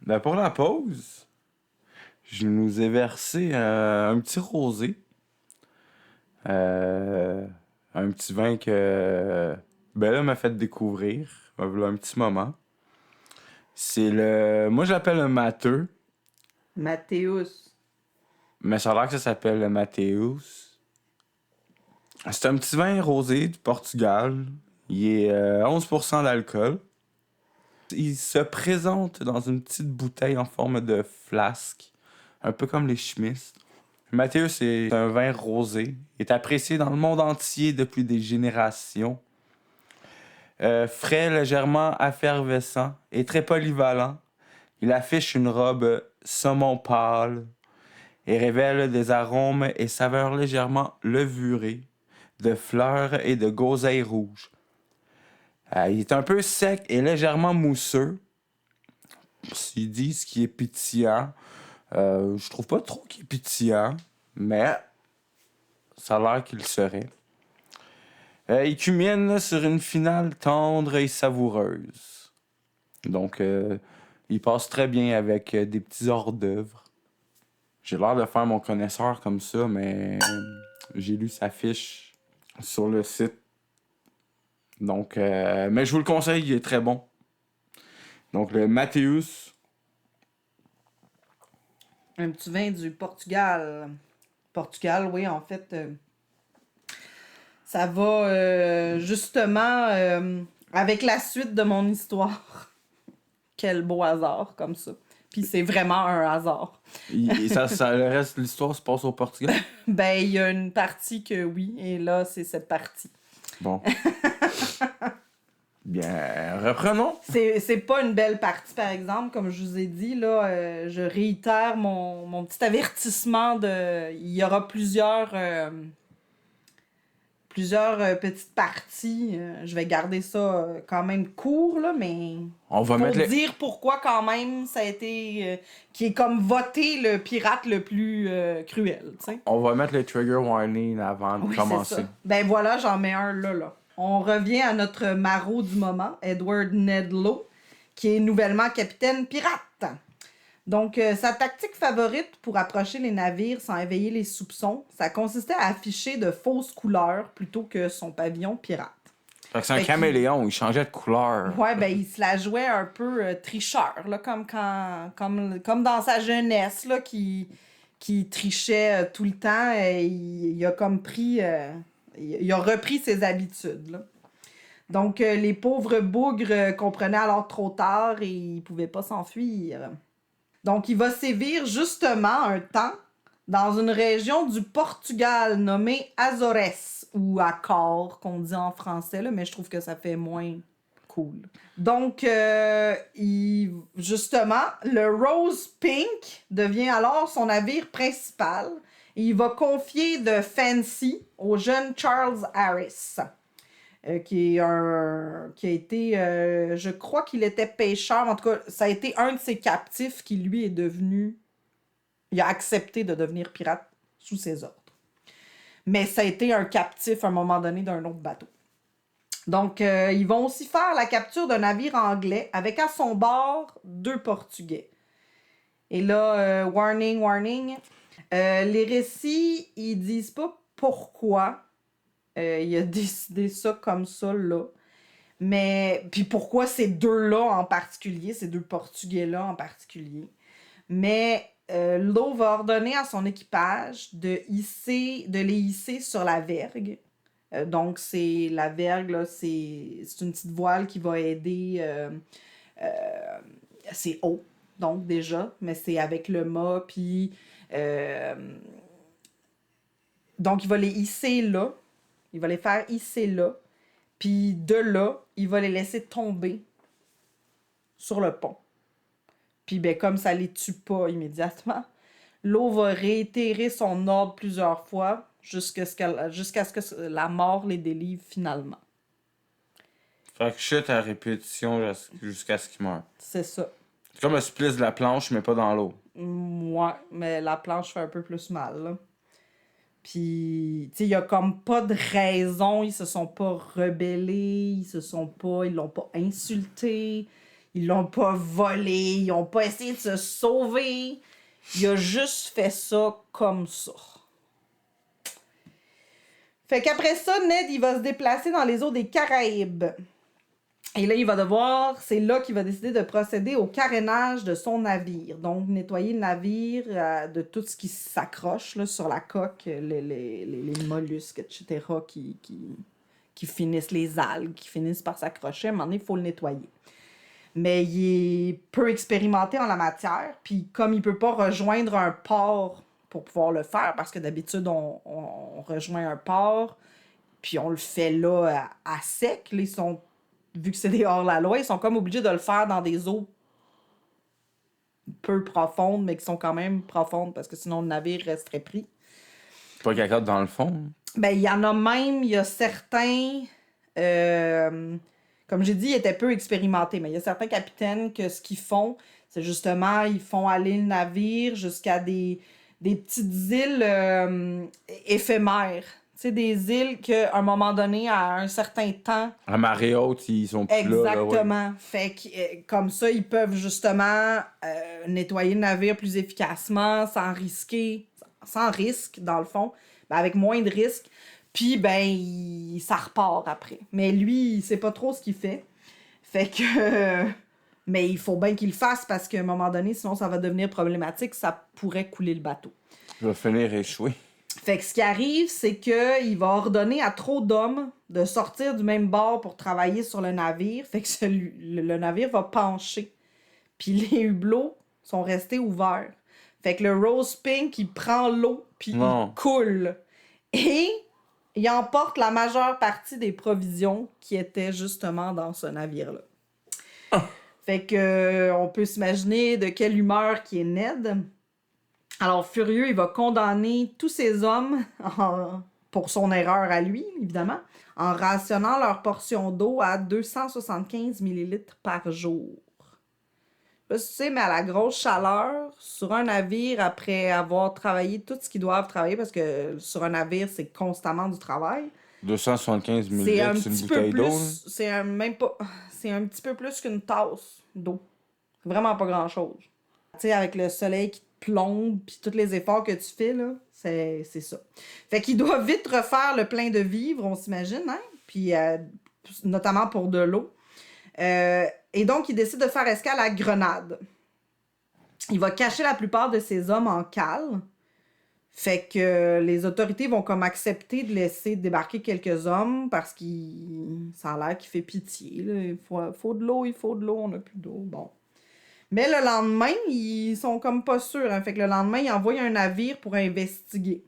Ben pour la pause, je nous ai versé un petit rosé. Un petit vin que Bella m'a fait découvrir il y a un petit moment. C'est le... Moi, je l'appelle le Mateux, Mathéus. mais ça a l'air que ça s'appelle le Mateus. C'est un petit vin rosé du Portugal. Il est 11% d'alcool. Il se présente dans une petite bouteille en forme de flasque, un peu comme les Schmitz. Mathéus, c'est un vin rosé. Il est apprécié dans le monde entier depuis des générations. Frais, légèrement effervescent et très polyvalent. Il affiche une robe saumon pâle et révèle des arômes et saveurs légèrement levurées, de fleurs et de groseilles rouges. Il est un peu sec et légèrement mousseux. S'ils disent qu'il est pétillant, je trouve pas trop qu'il est pétillant, mais ça a l'air qu'il le serait. Il culmine là, sur une finale tendre et savoureuse. Donc, il passe très bien avec des petits hors-d'œuvre. J'ai l'air de faire mon connaisseur comme ça, mais j'ai lu sa fiche sur le site. Donc, mais je vous le conseille, il est très bon. Donc, le Mateus. Un petit vin du Portugal. Portugal, oui, en fait, ça va justement avec la suite de mon histoire. Quel beau hasard, comme ça. Puis c'est vraiment un hasard. Le reste de l'histoire se passe au Portugal? Ben, il y a une partie que oui, et là, c'est cette partie. Bon. Bien, reprenons. C'est pas une belle partie, par exemple. Comme je vous ai dit, là, je réitère mon petit avertissement de... Il y aura plusieurs petites parties. Je vais garder ça quand même court, là, mais... On va pour mettre dire pourquoi, quand même, ça a été... qui est comme voté le pirate le plus cruel, tu sais. On va mettre le trigger warning avant de Oui, commencer. c'est ça. Ben voilà, j'en mets un là. on revient à notre maraud du moment, Edward Ned Lowe, qui est nouvellement capitaine pirate. Donc, sa tactique favorite pour approcher les navires sans éveiller les soupçons, ça consistait à afficher de fausses couleurs plutôt que son pavillon pirate. Fait que c'est un caméléon, il changeait de couleur. Ouais, ben il se la jouait un peu tricheur, là, comme dans sa jeunesse, là, qui trichait tout le temps. Il a comme pris... il a repris ses habitudes, là. Donc, les pauvres bougres comprenaient alors trop tard et ils pouvaient pas s'enfuir. Donc, il va sévir justement un temps dans une région du Portugal nommée Azores, ou Accor, qu'on dit en français, là, mais je trouve que ça fait moins cool. Donc, justement, le Rose Pink devient alors son navire principal et il va confier de Fancy au jeune Charles Harris, qui a été, je crois qu'il était pêcheur, en tout cas, ça a été un de ses captifs qui, lui, est devenu... Il a accepté de devenir pirate sous ses ordres. Mais ça a été un captif à un moment donné d'un autre bateau. Donc, ils vont aussi faire la capture d'un navire anglais avec à son bord 2 Portugais. Et là, warning, les récits, ils disent pas pourquoi il a décidé ça comme ça, là. Mais, puis pourquoi ces 2-là en particulier, ces 2 Portugais-là en particulier. Mais... Lowe va ordonner à son équipage de les hisser sur la vergue. Donc, c'est la vergue, là, c'est une petite voile qui va aider. C'est haut, donc déjà, mais c'est avec le mât. Puis, donc, il va les hisser là. Il va les faire hisser là. Puis, de là, il va les laisser tomber sur le pont. Puis, ben, comme ça les tue pas immédiatement, Lowe va réitérer son ordre plusieurs fois jusqu'à ce que la mort les délivre finalement. Fait que chute à répétition jusqu'à ce qu'il meure. C'est ça. C'est comme un supplice de la planche, mais pas dans l'eau. Ouais, mais la planche fait un peu plus mal, là. Puis, tu sais, il y a comme pas de raison, ils se sont pas rebellés, ils l'ont pas insulté. Ils l'ont pas volé, ils ont pas essayé de se sauver. Il a juste fait ça comme ça. Fait qu'après ça, Ned, il va se déplacer dans les eaux des Caraïbes. Et là, c'est là qu'il va décider de procéder au carénage de son navire. Donc, nettoyer le navire de tout ce qui s'accroche là, sur la coque, les mollusques, etc., qui finissent, les algues, qui finissent par s'accrocher. À un moment donné, il faut le nettoyer. Mais il est peu expérimenté en la matière, puis comme il peut pas rejoindre un port pour pouvoir le faire, parce que d'habitude, on rejoint un port, puis on le fait là à sec. Là, vu que c'est des hors-la-loi, ils sont comme obligés de le faire dans des eaux peu profondes, mais qui sont quand même profondes, parce que sinon le navire resterait pris. Pas cacahuète dans le fond. Ben, il y en a même, il y a certains... Comme j'ai dit, ils étaient peu expérimentés, mais il y a certains capitaines que ce qu'ils font, c'est justement, ils font aller le navire jusqu'à des petites îles éphémères. Tu sais, des îles qu'à un moment donné, à un certain temps... À marée haute, ils sont plus là. Exactement. Ouais. Fait que comme ça, ils peuvent justement nettoyer le navire plus efficacement, sans risque, dans le fond, ben, avec moins de risques. Puis, ben, ça repart après. Mais lui, il sait pas trop ce qu'il fait. Fait que... mais il faut bien qu'il le fasse parce qu'à un moment donné, sinon ça va devenir problématique. Ça pourrait couler le bateau. Il va finir échoué. Fait que ce qui arrive, c'est qu'il va ordonner à trop d'hommes de sortir du même bord pour travailler sur le navire. Fait que le navire va pencher. Puis les hublots sont restés ouverts. Fait que le Rose Pink, il prend l'eau, puis il coule. Et... il emporte la majeure partie des provisions qui étaient justement dans ce navire-là. Ah. Fait que on peut s'imaginer de quelle humeur qui est Ned. Alors, furieux, il va condamner tous ces hommes pour son erreur à lui, évidemment, en rationnant leur portion d'eau à 275 millilitres par jour. Là, tu sais, mais à la grosse chaleur, sur un navire, après avoir travaillé tout ce qu'ils doivent travailler, parce que sur un navire, c'est constamment du travail, 275 C'est un millilitres, c'est une petit peu bouteille d'eau. plus. Même pas. C'est un petit peu plus qu'une tasse d'eau. Vraiment pas grand-chose. Tu sais, avec le soleil qui te plombe, puis tous les efforts que tu fais, là, c'est ça. Fait qu'il doit vite refaire le plein de vivres, on s'imagine, hein? Puis, notamment pour de l'eau. Et donc, il décide de faire escale à Grenade. Il va cacher la plupart de ses hommes en cale. Fait que les autorités vont comme accepter de laisser débarquer quelques hommes parce ça a l'air qu'il fait pitié. Là. Il faut de l'eau, on n'a plus d'eau. Bon. Mais le lendemain, ils sont comme pas sûrs. Hein. Fait que le lendemain, ils envoient un navire pour investiguer.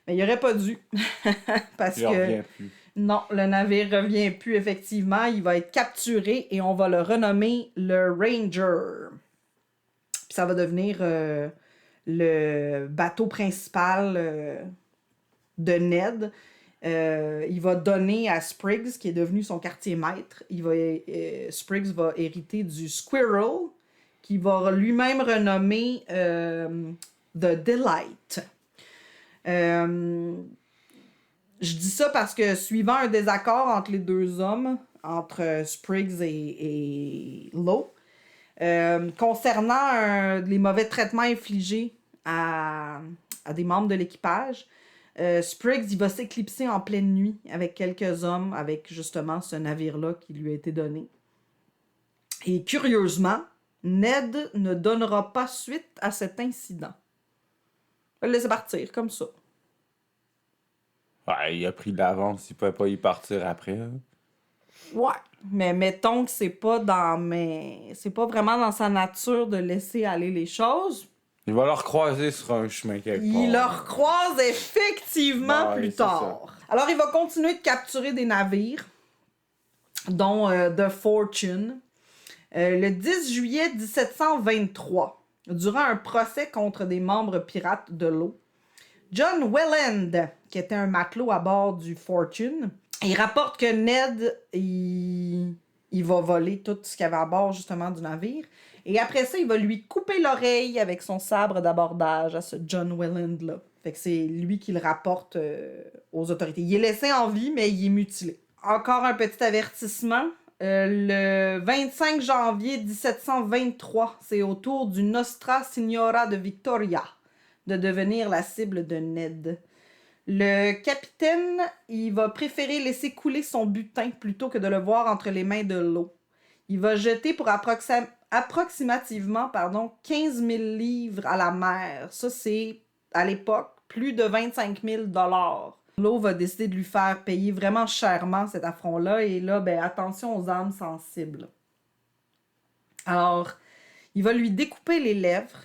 Mais il aurait pas dû. Parce Il revient plus. Non, le navire revient plus, effectivement. Il va être capturé et on va le renommer le Ranger. Puis ça va devenir le bateau principal de Ned. Il va donner à Spriggs, qui est devenu son quartier maître. Spriggs va hériter du Squirrel, qui va lui-même renommer The Delight. Je dis ça parce que, suivant un désaccord entre les deux hommes, entre Spriggs et Lowe, concernant les mauvais traitements infligés à des membres de l'équipage, Spriggs il va s'éclipser en pleine nuit avec quelques hommes, avec justement ce navire-là qui lui a été donné. Et curieusement, Ned ne donnera pas suite à cet incident. Il va le laisser partir, comme ça. Ouais, il a pris de l'avance, il pouvait pas y partir après. Ouais, mais mettons que c'est pas vraiment dans sa nature de laisser aller les choses. Il va le recroiser sur un chemin quelque part. Il le recroise effectivement Ouais, plus c'est tard. Alors, il va continuer de capturer des navires, dont The Fortune. Le 10 juillet 1723, durant un procès contre des membres pirates de l'eau, John Welland, qui était un matelot à bord du Fortune, il rapporte que Ned, il va voler tout ce qu'il y avait à bord, justement, du navire. Et après ça, il va lui couper l'oreille avec son sabre d'abordage à ce John Welland-là. Fait que c'est lui qui le rapporte aux autorités. Il est laissé en vie, mais il est mutilé. Encore un petit avertissement. Le 25 janvier 1723, c'est au tour du Nostra Signora de Victoria de devenir la cible de Ned. Le capitaine, il va préférer laisser couler son butin plutôt que de le voir entre les mains de l'eau. Il va jeter pour approximativement 15 000 livres à la mer. Ça, c'est, à l'époque, plus de 25 000 $. L'eau va décider de lui faire payer vraiment chèrement cet affront-là. Et là, attention aux âmes sensibles. Alors, il va lui découper les lèvres,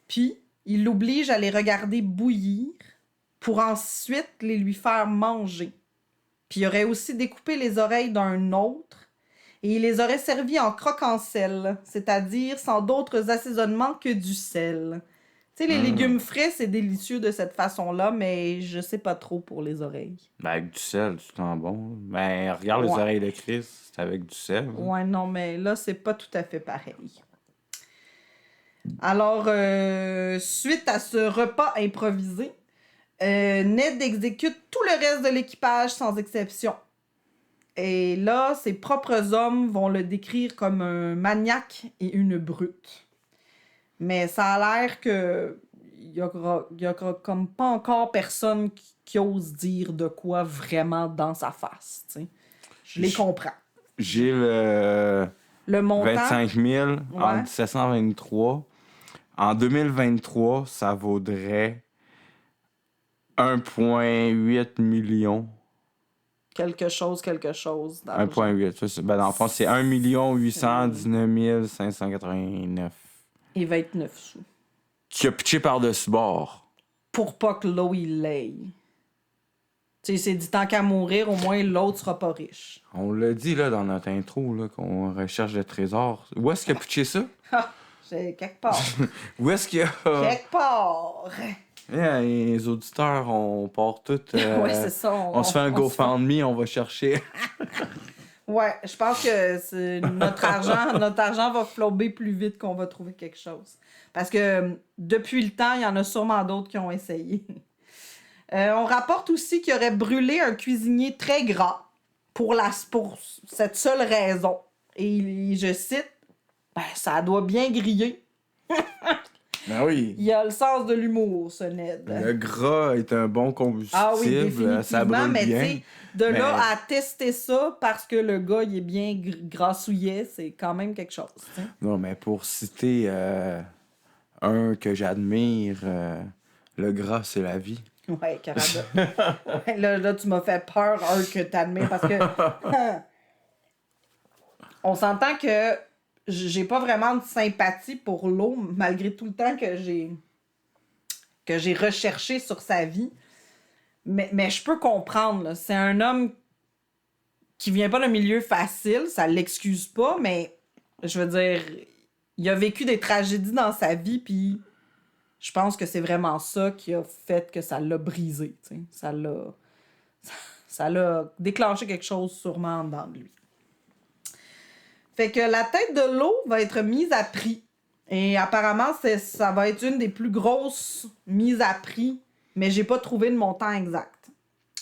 puis il l'oblige à les regarder bouillir pour ensuite les lui faire manger. Puis il aurait aussi découpé les oreilles d'un autre et il les aurait servis en croque-en-sel, c'est-à-dire sans d'autres assaisonnements que du sel. Tu sais, les légumes frais, c'est délicieux de cette façon-là, mais je sais pas trop pour les oreilles. Avec du sel, c'est tant bon. Mais regarde les oreilles de Chris, c'est avec du sel. Ouais, non, mais là, c'est pas tout à fait pareil. Alors, suite à ce repas improvisé, Ned exécute tout le reste de l'équipage sans exception. Et là, ses propres hommes vont le décrire comme un maniaque et une brute. Mais ça a l'air que il y a comme pas encore personne qui ose dire de quoi vraiment dans sa face. T'sais. Je les comprends. J'ai le montant 25 000 en 1723. En 2023, ça vaudrait 1,8 million. Quelque chose. 1,8. Dans le fond, c'est 1 819 589. Et 29 sous. Qui a pitché par-dessus bord. Pour pas que l'eau, il l'aille. Tu sais, il s'est dit, tant qu'à mourir, au moins l'autre sera pas riche. On l'a dit là, dans notre intro, là, qu'on recherche des trésors. Où est-ce qu'il a pitché ça? C'est quelque part. Où est-ce qu'il y a... Quelque part. Yeah, les auditeurs, on part tout... ouais, c'est ça. On se fait un GoFundMe, on va chercher... Ouais, je pense que notre argent va flamber plus vite qu'on va trouver quelque chose. Parce que depuis le temps, il y en a sûrement d'autres qui ont essayé. On rapporte aussi qu'il aurait brûlé un cuisinier très gras pour cette seule raison. Et je cite, « Ben, ça doit bien griller. » Ben oui. Il a le sens de l'humour, ce Ned. Le gras est un bon combustible. Ah oui, définitivement, ça brûle mais bien. tu sais, là à tester ça parce que le gars, il est bien grassouillet, c'est quand même quelque chose. T'sais. Non, mais pour citer un que j'admire, le gras, c'est la vie. Ouais, carrément. Ouais, là, tu m'as fait peur, un que t'admires, parce que... On s'entend que j'ai pas vraiment de sympathie pour l'eau, malgré tout le temps que j'ai recherché sur sa vie. Mais je peux comprendre, là. C'est un homme qui vient pas d'un milieu facile, ça l'excuse pas, mais je veux dire, il a vécu des tragédies dans sa vie, puis je pense que c'est vraiment ça qui a fait que ça l'a brisé, t'sais. Ça l'a déclenché quelque chose sûrement en dedans de lui. Fait que la tête de l'eau va être mise à prix. Et apparemment, ça va être une des plus grosses mises à prix, mais j'ai pas trouvé de montant exact.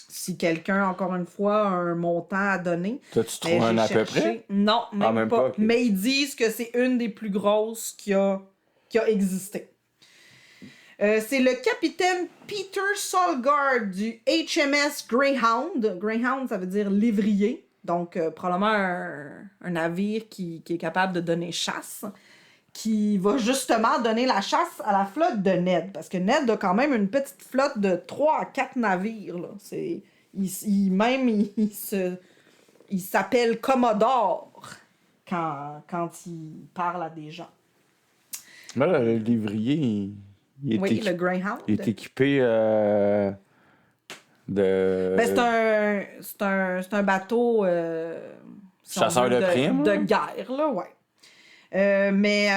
Si quelqu'un, encore une fois, a un montant à donner. T'as-tu trouvé un à peu près? Non, même pas. Okay. Mais ils disent que c'est une des plus grosses qui a existé. C'est le capitaine Peter Solgaard du HMS Greyhound. Greyhound, ça veut dire lévrier. Donc, probablement un navire qui est capable de donner chasse, qui va justement donner la chasse à la flotte de Ned. Parce que Ned a quand même une petite flotte de 3 à 4 navires. Là. Il s'appelle Commodore quand il parle à des gens. Ben là, le lévrier, le Greyhound. Il est équipé de... Ben, c'est un bateau... chasseur de primes. De guerre, là, ouais. Mais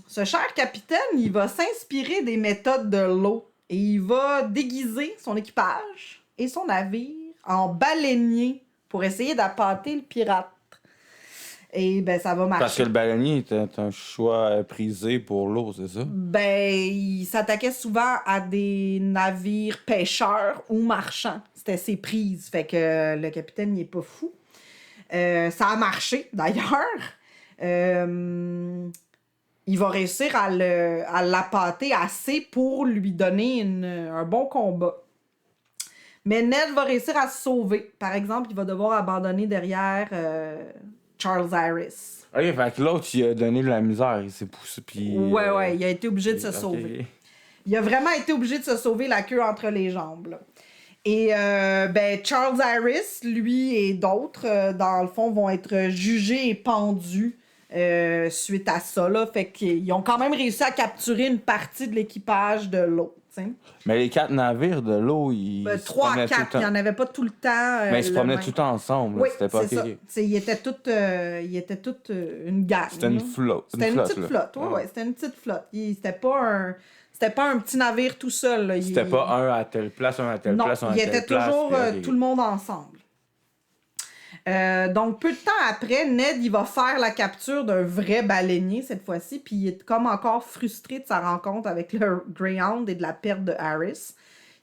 ce cher capitaine, il va s'inspirer des méthodes de l'eau et il va déguiser son équipage et son navire en baleinier pour essayer d'appâter le pirate. Et ben ça va marcher. Parce que le baleinier était un choix prisé pour l'eau, c'est ça? Ben, il s'attaquait souvent à des navires pêcheurs ou marchands. C'était ses prises. Fait que le capitaine, il est pas fou. Ça a marché, d'ailleurs. Il va réussir à l'appâter assez pour lui donner un bon combat. Mais Ned va réussir à se sauver. Par exemple, il va devoir abandonner derrière Charles Harris. Ok, fait que l'autre, il a donné de la misère. Il s'est poussé, puis... Ouais, il a été obligé de se sauver. Il a vraiment été obligé de se sauver la queue entre les jambes, là. Et Charles Harris, lui et d'autres, dans le fond, vont être jugés et pendus suite à ça, là. Fait qu'ils ont quand même réussi à capturer une partie de l'équipage de l'eau. T'sais. Mais les 4 navires de l'eau, ils 3 à 4, il n'y en avait pas tout le temps. Mais ils se promenaient tout le temps ensemble. Oui, c'était pas c'est ça. Ils étaient toutes une gang. C'était une flotte. C'était une petite flotte, oui, c'était une petite flotte. C'était pas un petit navire tout seul. Là. C'était pas un à telle place, un à telle place, un à telle place. Non, il était toujours tout le monde ensemble. Donc, peu de temps après, Ned, il va faire la capture d'un vrai baleinier cette fois-ci, puis il est comme encore frustré de sa rencontre avec le Greyhound et de la perte de Harris.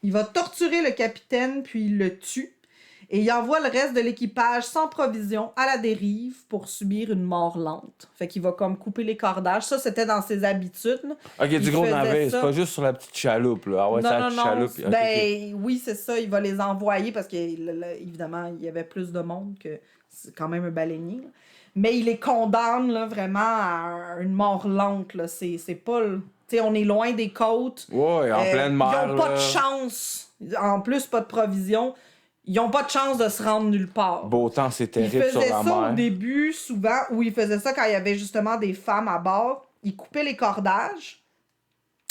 Il va torturer le capitaine, puis il le tue, et il envoie le reste de l'équipage sans provision à la dérive pour subir une mort lente. Fait qu'il va comme couper les cordages. Ça, c'était dans ses habitudes. Ok, du gros navire, c'est pas juste sur la petite chaloupe, là. Ah ouais, c'est la petite chaloupe. Okay. Oui, c'est ça, il va les envoyer parce qu'évidemment, il y avait plus de monde que c'est quand même un baleinier. Là. Mais il les condamne là, vraiment à une mort lente. Là. C'est pas... Tu sais, on est loin des côtes. Ouais, en pleine mer. Ils n'ont pas de chance. En plus, pas de provision. Ils n'ont pas de chance de se rendre nulle part. Beau temps, c'est terrible sur la mer. Il faisait ça au début, souvent, ou il faisait ça quand il y avait justement des femmes à bord. Il coupait les cordages,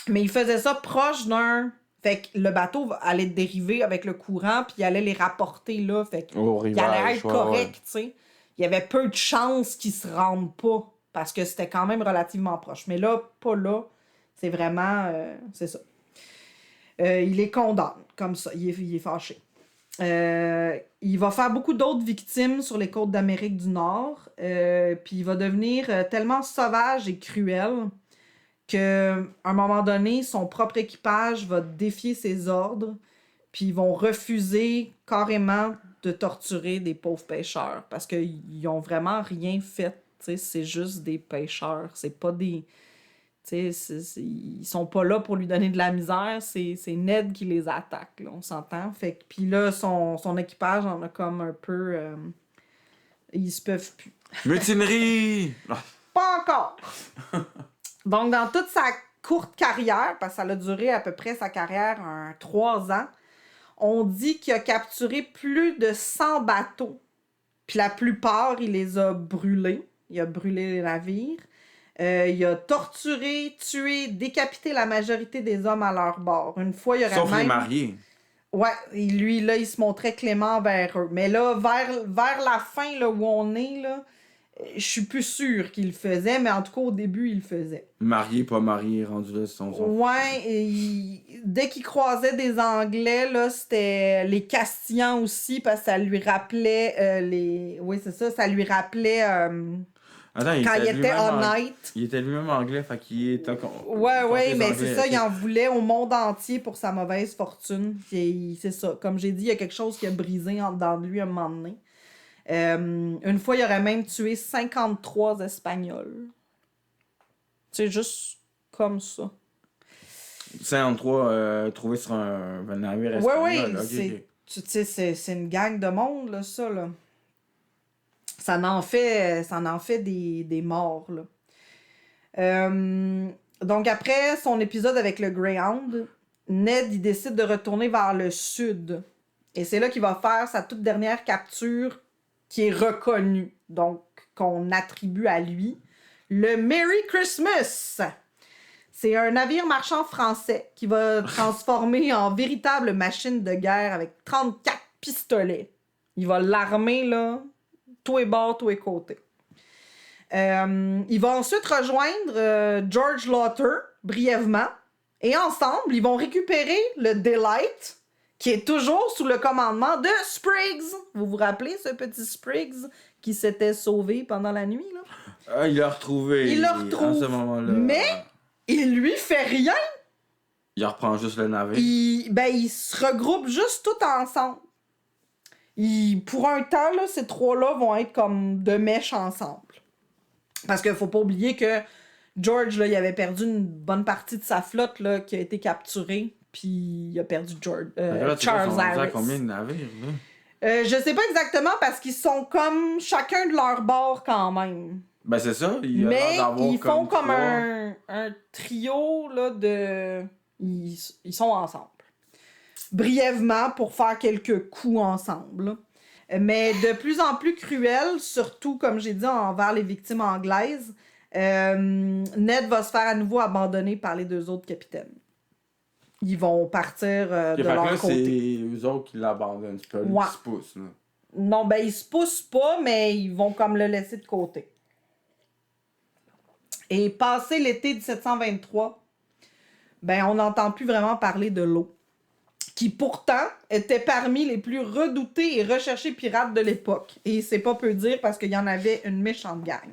mais il faisait ça proche d'un... Fait que le bateau allait dériver avec le courant, puis il allait les rapporter là. Fait qu'il allait être correct, tu sais. Il y avait peu de chances qu'ils se rendent pas, parce que c'était quand même relativement proche. Mais là, pas là. C'est vraiment... c'est ça. Il les condamne, comme ça. Il est fâché. Il va faire beaucoup d'autres victimes sur les côtes d'Amérique du Nord. Puis il va devenir tellement sauvage et cruel qu'à un moment donné, son propre équipage va défier ses ordres. puis ils vont refuser carrément de torturer des pauvres pêcheurs parce qu'ils ont vraiment rien fait. T'sais, c'est juste des pêcheurs. C'est pas des... ils sont pas là pour lui donner de la misère. C'est Ned qui les attaque, là, on s'entend. Puis là, son équipage en a comme un peu... ils se peuvent plus. Mutinerie! Pas encore! Donc, dans toute sa courte carrière, parce que ça a duré à peu près sa carrière 3 ans, on dit qu'il a capturé plus de 100 bateaux. Puis la plupart, il les a brûlés. Il a brûlé les navires. Il a torturé, tué, décapité la majorité des hommes à leur bord. Une fois, il y aurait Sauf même... les mariés. Ouais, et lui, là, il se montrait clément vers eux. Mais là, vers la fin, là, où on est, là, je suis plus sûre qu'il le faisait, mais en tout cas, au début, il le faisait. Marié, pas marié, rendu là, son... Ouais, dès qu'il croisait des Anglais, là, c'était les Castillans aussi, parce que ça lui rappelait les... Oui, c'est ça, ça lui rappelait... Attends, quand il était honnête. Il était lui-même anglais, fait qu'il était... Ouais, mais c'est ça, il en voulait au monde entier pour sa mauvaise fortune. C'est ça, comme j'ai dit, il y a quelque chose qui a brisé en dedans de lui à un moment donné. Une fois, il aurait même tué 53 Espagnols. C'est juste comme ça. 53 trouvés sur un navire espagnol. Ouais, c'est une gang de monde, là, ça, là. Ça en fait des morts, là. Donc, après son épisode avec le Greyhound, Ned, il décide de retourner vers le sud. Et c'est là qu'il va faire sa toute dernière capture qui est reconnue, donc qu'on attribue à lui. Le Merry Christmas! C'est un navire marchand français qui va transformer en véritable machine de guerre avec 34 pistolets. Il va l'armer, là, tous les bords, tous les côtés. Il va ensuite rejoindre George Laughter, brièvement, et ensemble, ils vont récupérer le Delight, qui est toujours sous le commandement de Spriggs. Vous vous rappelez ce petit Spriggs qui s'était sauvé pendant la nuit, là? Ah, il l'a retrouvé. Il le retrouve. À ce moment-là. Mais il lui fait rien. Il reprend juste le navire. Ils se regroupent juste tout ensemble. Pour un temps, là, ces trois-là vont être comme de mèche ensemble. Parce qu'il faut pas oublier que George, là, il avait perdu une bonne partie de sa flotte là, qui a été capturée. Puis il a perdu Charles Harris. Combien de navires, là? Je sais pas exactement parce qu'ils sont comme chacun de leur bord quand même. Ben c'est ça. Mais ils font comme un trio là, de... Ils sont ensemble. Brièvement pour faire quelques coups ensemble. Mais de plus en plus cruel, surtout, comme j'ai dit, envers les victimes anglaises, Ned va se faire à nouveau abandonner par les 2 autres capitaines. Ils vont partir de leur côté. C'est eux autres qui l'abandonnent. C'est pas lui qui se pousse. Là. Non, ben ils se poussent pas, mais ils vont comme le laisser de côté. Et passé l'été 1723, ben on n'entend plus vraiment parler de l'eau, qui pourtant était parmi les plus redoutés et recherchés pirates de l'époque. Et c'est pas peu dire parce qu'il y en avait une méchante gang.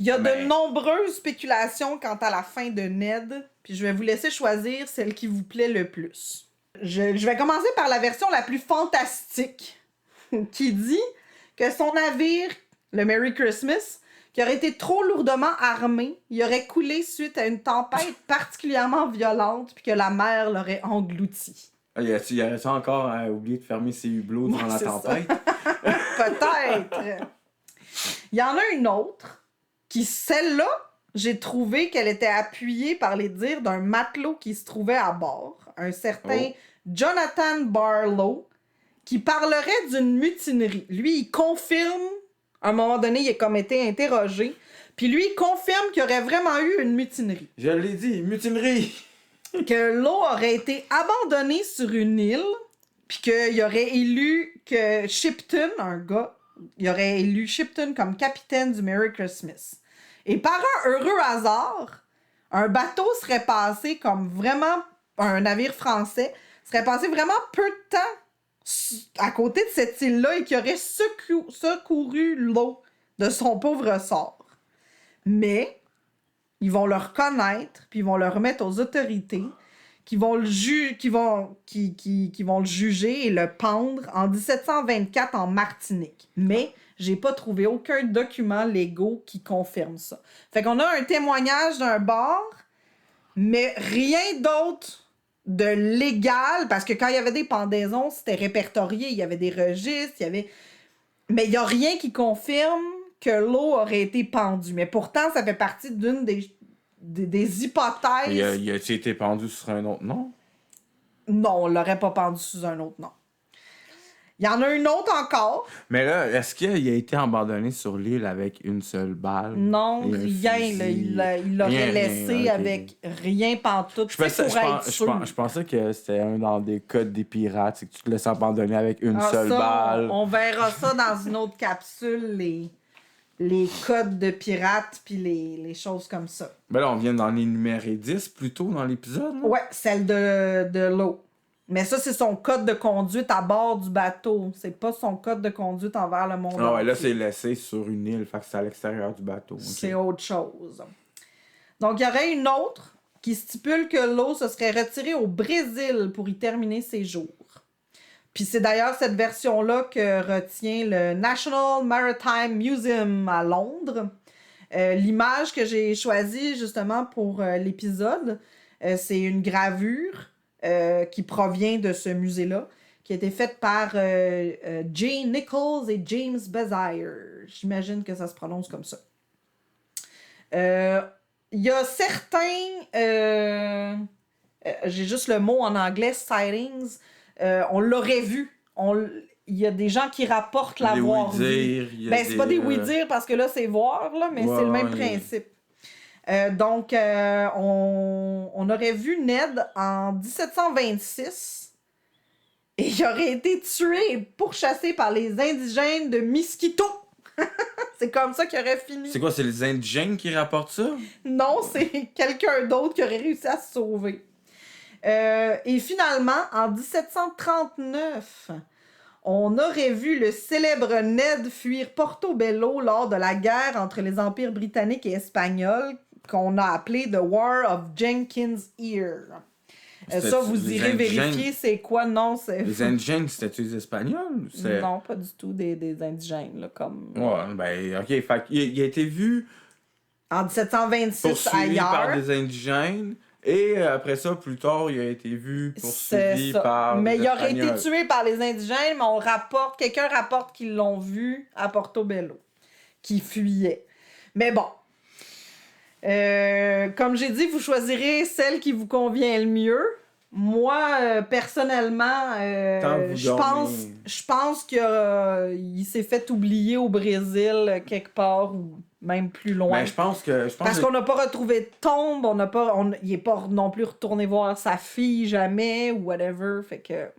Il y a de nombreuses spéculations quant à la fin de Ned, puis je vais vous laisser choisir celle qui vous plaît le plus. Je vais commencer par la version la plus fantastique, qui dit que son navire, le Merry Christmas, qui aurait été trop lourdement armé, il aurait coulé suite à une tempête particulièrement violente, puis que la mer l'aurait englouti. Il y aurait ça encore à oublier de fermer ses hublots durant la tempête? Peut-être! Il y en a une autre, qui, celle-là, j'ai trouvé qu'elle était appuyée par les dires d'un matelot qui se trouvait à bord, un certain Jonathan Barlow, qui parlerait d'une mutinerie. Lui, il confirme, à un moment donné, il a comme été interrogé, puis lui, il confirme qu'il y aurait vraiment eu une mutinerie. Je l'ai dit, mutinerie! Que l'eau aurait été abandonnée sur une île, puis qu'il aurait élu que Shipton, un gars, il aurait élu Shipton comme capitaine du Merry Christmas. Et par un heureux hasard, un bateau serait passé comme vraiment, un navire français, serait passé vraiment peu de temps à côté de cette île-là et qui aurait secouru l'eau de son pauvre sort. Mais ils vont le reconnaître, puis ils vont le remettre aux autorités, qui vont le juger et le pendre en 1724 en Martinique. Mais j'ai pas trouvé aucun document légaux qui confirme ça. Fait qu'on a un témoignage d'un bar, mais rien d'autre de légal, parce que quand il y avait des pendaisons, c'était répertorié, il y avait des registres, mais il y a rien qui confirme que l'eau aurait été pendue. Mais pourtant, ça fait partie d'une des hypothèses. Il a été pendu sur un autre nom? Non, on l'aurait pas pendu sous un autre nom. Il y en a une autre encore. Mais là, est-ce qu'il a été abandonné sur l'île avec une seule balle? Non, rien. Il l'aurait laissé okay. Avec rien pantoute. Je pensais que c'était un dans des codes des pirates, c'est que tu te laisses abandonner avec une seule balle. On verra ça dans une autre capsule, les codes de pirates puis les choses comme ça. Ben là, on vient d'en énumérer 10 plus tôt dans l'épisode. Là. Ouais, celle de l'eau. Mais ça, c'est son code de conduite à bord du bateau. C'est pas son code de conduite envers le monde. Ah ouais, là, c'est laissé sur une île, fait que c'est à l'extérieur du bateau. Okay. C'est autre chose. Donc, il y aurait une autre qui stipule que l'eau se serait retirée au Brésil pour y terminer ses jours. Puis c'est d'ailleurs cette version-là que retient le National Maritime Museum à Londres. L'image que j'ai choisie justement pour l'épisode, c'est une gravure qui provient de ce musée-là, qui a été faite par Jane Nichols et James Bazire. J'imagine que ça se prononce comme ça. Il y a certains... j'ai juste le mot en anglais, sightings. On l'aurait vu. Il y a des gens qui rapportent l'avoir vu. C'est pas des oui-dire parce que là, c'est voir, là, mais c'est le même principe. Donc, on aurait vu Ned en 1726 et il aurait été tué et pourchassé par les indigènes de Miskito. C'est comme ça qu'il aurait fini. C'est quoi, c'est les indigènes qui rapportent ça? Non, c'est quelqu'un d'autre qui aurait réussi à se sauver. Et finalement, en 1739, on aurait vu le célèbre Ned fuir Portobello lors de la guerre entre les empires britanniques et espagnols, qu'on a appelé The War of Jenkins' Ear. Ça, vous irez vérifier c'est quoi, non? Les indigènes, c'était-tu des Espagnols? Non, pas du tout des indigènes, là, comme... Ouais, ben, OK, fait il a été vu... En 1726, poursuivi ailleurs. Par des indigènes... Et après ça, plus tard, il a été vu poursuivi par mais les Espagnols. Il aurait été tué par les indigènes, mais quelqu'un rapporte qu'ils l'ont vu à Portobello, qui fuyait. Mais bon, comme j'ai dit, vous choisirez celle qui vous convient le mieux. Moi, personnellement, je pense qu'il s'est fait oublier au Brésil quelque part ou même plus loin. Ben, je pense parce qu'on n'a pas retrouvé de tombe, il n'est pas non plus retourné voir sa fille jamais ou whatever, fait que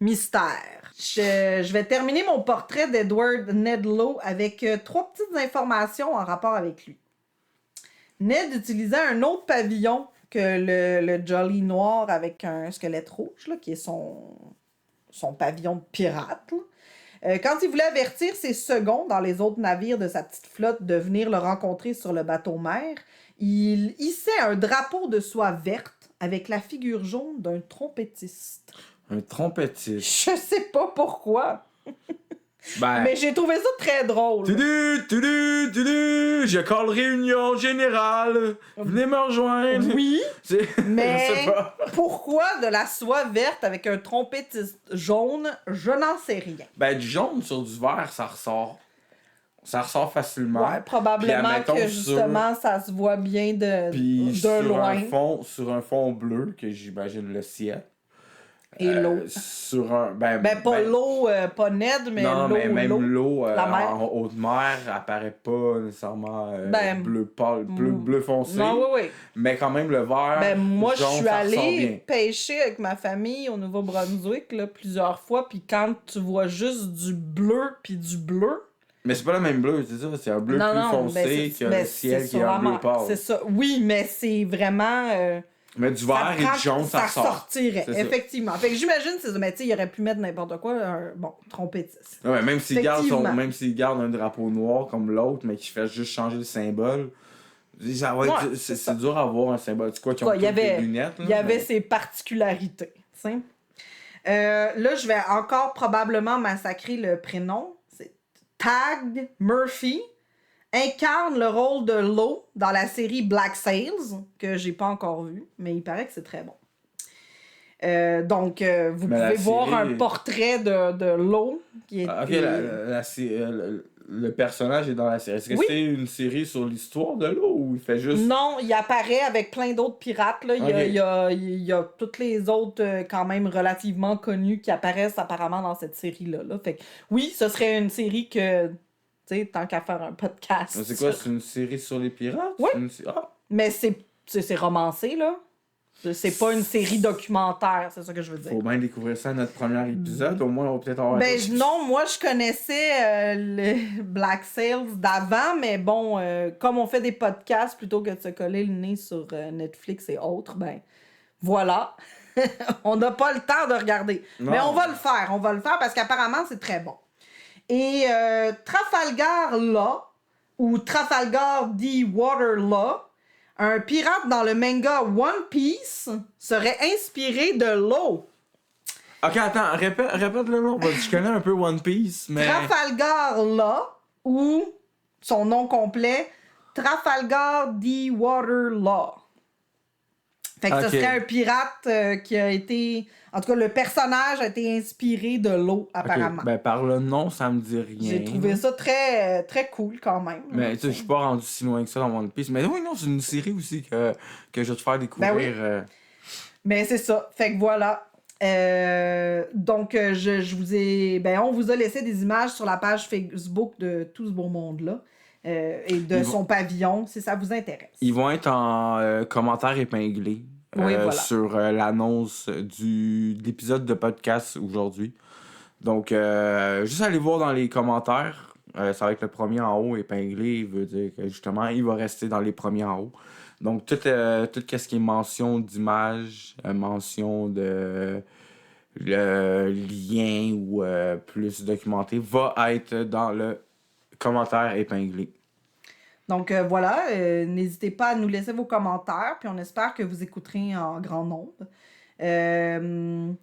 mystère. Je vais terminer mon portrait d'Edward Ned Lowe avec 3 petites informations en rapport avec lui. Ned utilisait un autre pavillon que le Jolly Noir avec un squelette rouge, là, qui est son pavillon de pirate. Quand il voulait avertir ses seconds dans les autres navires de sa petite flotte de venir le rencontrer sur le bateau-mère, il hissait un drapeau de soie verte avec la figure jaune d'un trompettiste. Un trompettiste? Je sais pas pourquoi. Mais j'ai trouvé ça très drôle. Je call réunion générale. Venez me rejoindre. Oui. Mais pourquoi de la soie verte avec un trompettiste jaune, je n'en sais rien. Ben, du jaune sur du vert, ça ressort. Ça ressort facilement. Ouais, probablement puis, que justement, ça se voit bien de loin. Sur un fond bleu, que j'imagine le ciel. Et l'eau. Sur un. L'eau, pas Ned, mais non, l'eau. Mais même l'eau en haute mer apparaît pas nécessairement bleu pâle, bleu foncé. Non, oui. Mais quand même, le vert. Moi, jaune, je suis allée pêcher avec ma famille au Nouveau-Brunswick là, plusieurs fois, puis quand tu vois juste du bleu puis du bleu. Mais c'est pas le même bleu, c'est ça. C'est un bleu plus foncé que le ciel qui est un bleu pâle. C'est ça. Oui, mais c'est vraiment. Mais du vert et du jaune, ça sortirait, effectivement. Fait que j'imagine, mais tu sais, il aurait pu mettre n'importe quoi, trompettiste. Ouais, même s'il garde un drapeau noir comme l'autre, mais qu'il fait juste changer le symbole, Ça va être, Ouais, c'est dur à voir un symbole. C'est quoi qui ont Ouais, il y toutes des avait- lunettes? Il y avait ses particularités. Tu sais. Là, je vais encore probablement massacrer le prénom. C'est Tag Murphy incarne le rôle de Lo dans la série Black Sails, que j'ai pas encore vu, mais il paraît que c'est très bon. Donc, vous Mais la pouvez voir série- un portrait de Lo qui est. Ok, le personnage est dans la série. Est-ce que Oui. c'est une série sur l'histoire de l'eau ou il fait juste. Non, il apparaît avec plein d'autres pirates. Là. Il y a toutes les autres, quand même relativement connus, qui apparaissent apparemment dans cette série-là. Là. Fait que, oui, ce serait une série que, tu sais, tant qu'à faire un podcast. C'est quoi, c'est une série sur les pirates? Oui. Ah! Mais c'est romancé, là. C'est pas une série documentaire, c'est ça que je veux dire. Faut bien découvrir ça à notre premier épisode. Au moins, on va peut-être avoir. Non, moi, je connaissais le Black Sails d'avant, mais bon, comme on fait des podcasts plutôt que de se coller le nez sur Netflix et autres, ben voilà. On n'a pas le temps de regarder. Non. Mais on va le faire parce qu'apparemment, c'est très bon. Et Trafalgar Law, ou Trafalgar D. Water Law, un pirate dans le manga One Piece, serait inspiré de l'eau. Ok, attends, répète le nom. Je connais un peu One Piece, mais. Trafalgar Law, ou son nom complet, Trafalgar D. Water Law. Fait que ce serait un pirate qui a été... En tout cas, le personnage a été inspiré de l'eau, apparemment. Ok, ben, par le nom, ça me dit rien. J'ai trouvé ça très, très cool, quand même. Mais tu sais, je suis pas rendu si loin que ça dans One Piece. Mais oui, non, c'est une série aussi que je vais te faire découvrir. Ben oui. Mais c'est ça. Fait que voilà. Donc, je vous ai... Ben, on vous a laissé des images sur la page Facebook de tout ce beau monde-là. Et de son pavillon, si ça vous intéresse. Ils vont être en commentaires épinglés voilà. sur l'annonce de l'épisode de podcast aujourd'hui. Donc, juste aller voir dans les commentaires. Ça va être le premier en haut épinglé. Veut dire que justement, il va rester dans les premiers en haut. Donc, tout ce qui est mention d'image, mention de lien ou plus documenté va être dans le commentaire épinglé. Donc voilà, n'hésitez pas à nous laisser vos commentaires, puis on espère que vous écouterez en grand nombre. Je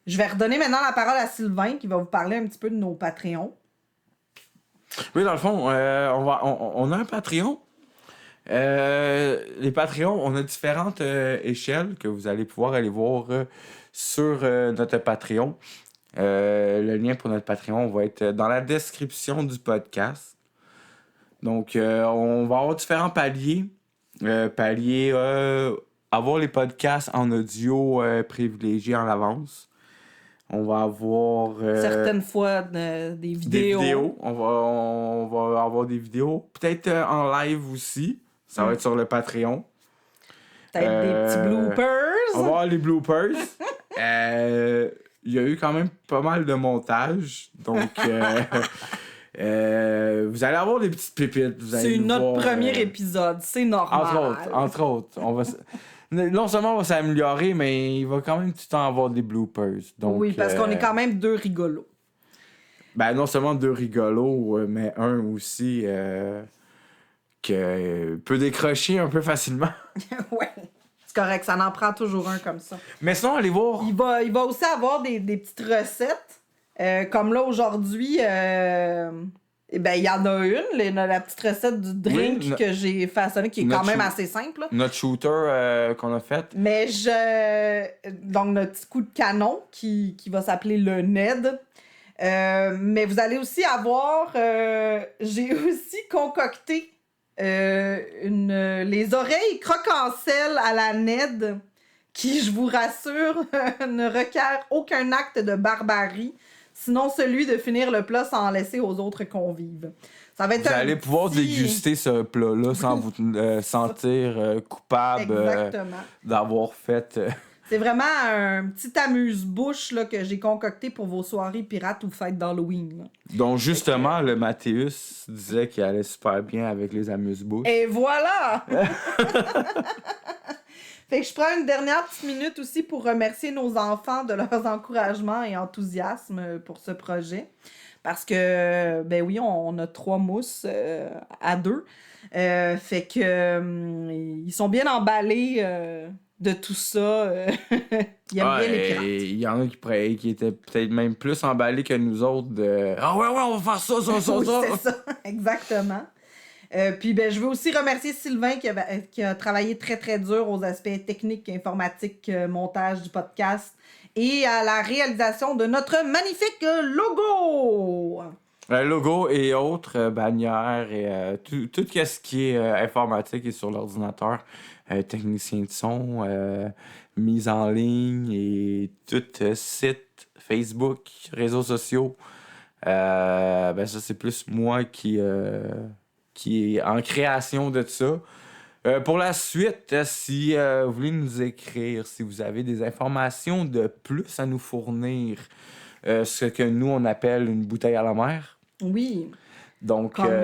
vais redonner maintenant la parole à Sylvain qui va vous parler un petit peu de nos Patreons. Oui, dans le fond, on a un Patreon. Les Patreons, on a différentes échelles que vous allez pouvoir aller voir sur notre Patreon. Le lien pour notre Patreon va être dans la description du podcast. Donc, on va avoir différents paliers. Avoir les podcasts en audio privilégiés en avance. On va avoir... certaines fois des vidéos. Des vidéos. On va avoir des vidéos. Peut-être en live aussi. Ça va être sur le Patreon. Peut-être des petits bloopers. On va avoir les bloopers. Il y a eu quand même pas mal de montage. Donc... vous allez avoir des petites pépites. C'est notre premier épisode, c'est normal. Entre autres. Non seulement on va s'améliorer, mais il va quand même tout le temps avoir des bloopers. Donc, oui, parce qu'on est quand même deux rigolos. Ben, non seulement deux rigolos, mais un aussi que peut décrocher un peu facilement. Ouais, c'est correct, ça en prend toujours un comme ça. Mais sinon, allez voir. Il va aussi avoir des petites recettes. Comme là, aujourd'hui, il y en a une, la petite recette du drink que j'ai façonné, qui est quand même assez simple. Notre shooter qu'on a fait. Mais donc, notre petit coup de canon qui va s'appeler le Ned. Mais vous allez aussi avoir... j'ai aussi concocté les oreilles croque-en-sel à la Ned, qui, je vous rassure, ne requiert aucun acte de barbarie. Sinon celui de finir le plat sans en laisser aux autres convives. Ça va être vous allez pouvoir déguster ce plat-là sans vous sentir coupable d'avoir fait... C'est vraiment un petit amuse-bouche là, que j'ai concocté pour vos soirées pirates ou fêtes d'Halloween. Là. Donc justement, le Mathéus disait qu'il allait super bien avec les amuse-bouches. Et voilà! Fait que je prends une dernière petite minute aussi pour remercier nos enfants de leurs encouragements et enthousiasme pour ce projet. Parce que, ben oui, on a 3 mousses à 2. Fait que ils sont bien emballés de tout ça. Ils aiment bien les pirates. Il y en a qui étaient peut-être même plus emballés que nous autres de Ah ouais, on va faire ça, Oui, ça. c'est ça, exactement. Puis ben, je veux aussi remercier Sylvain qui a travaillé très très dur aux aspects techniques, informatiques, montage du podcast et à la réalisation de notre magnifique logo. Logo et autres, bannières et tout ce qui est informatique et sur l'ordinateur. Technicien de son, mise en ligne et tout site, Facebook, réseaux sociaux. Ben ça, c'est plus moi qui est en création de ça. Pour la suite, si vous voulez nous écrire, si vous avez des informations de plus à nous fournir, ce que nous, on appelle une bouteille à la mer. Oui. Donc, Comme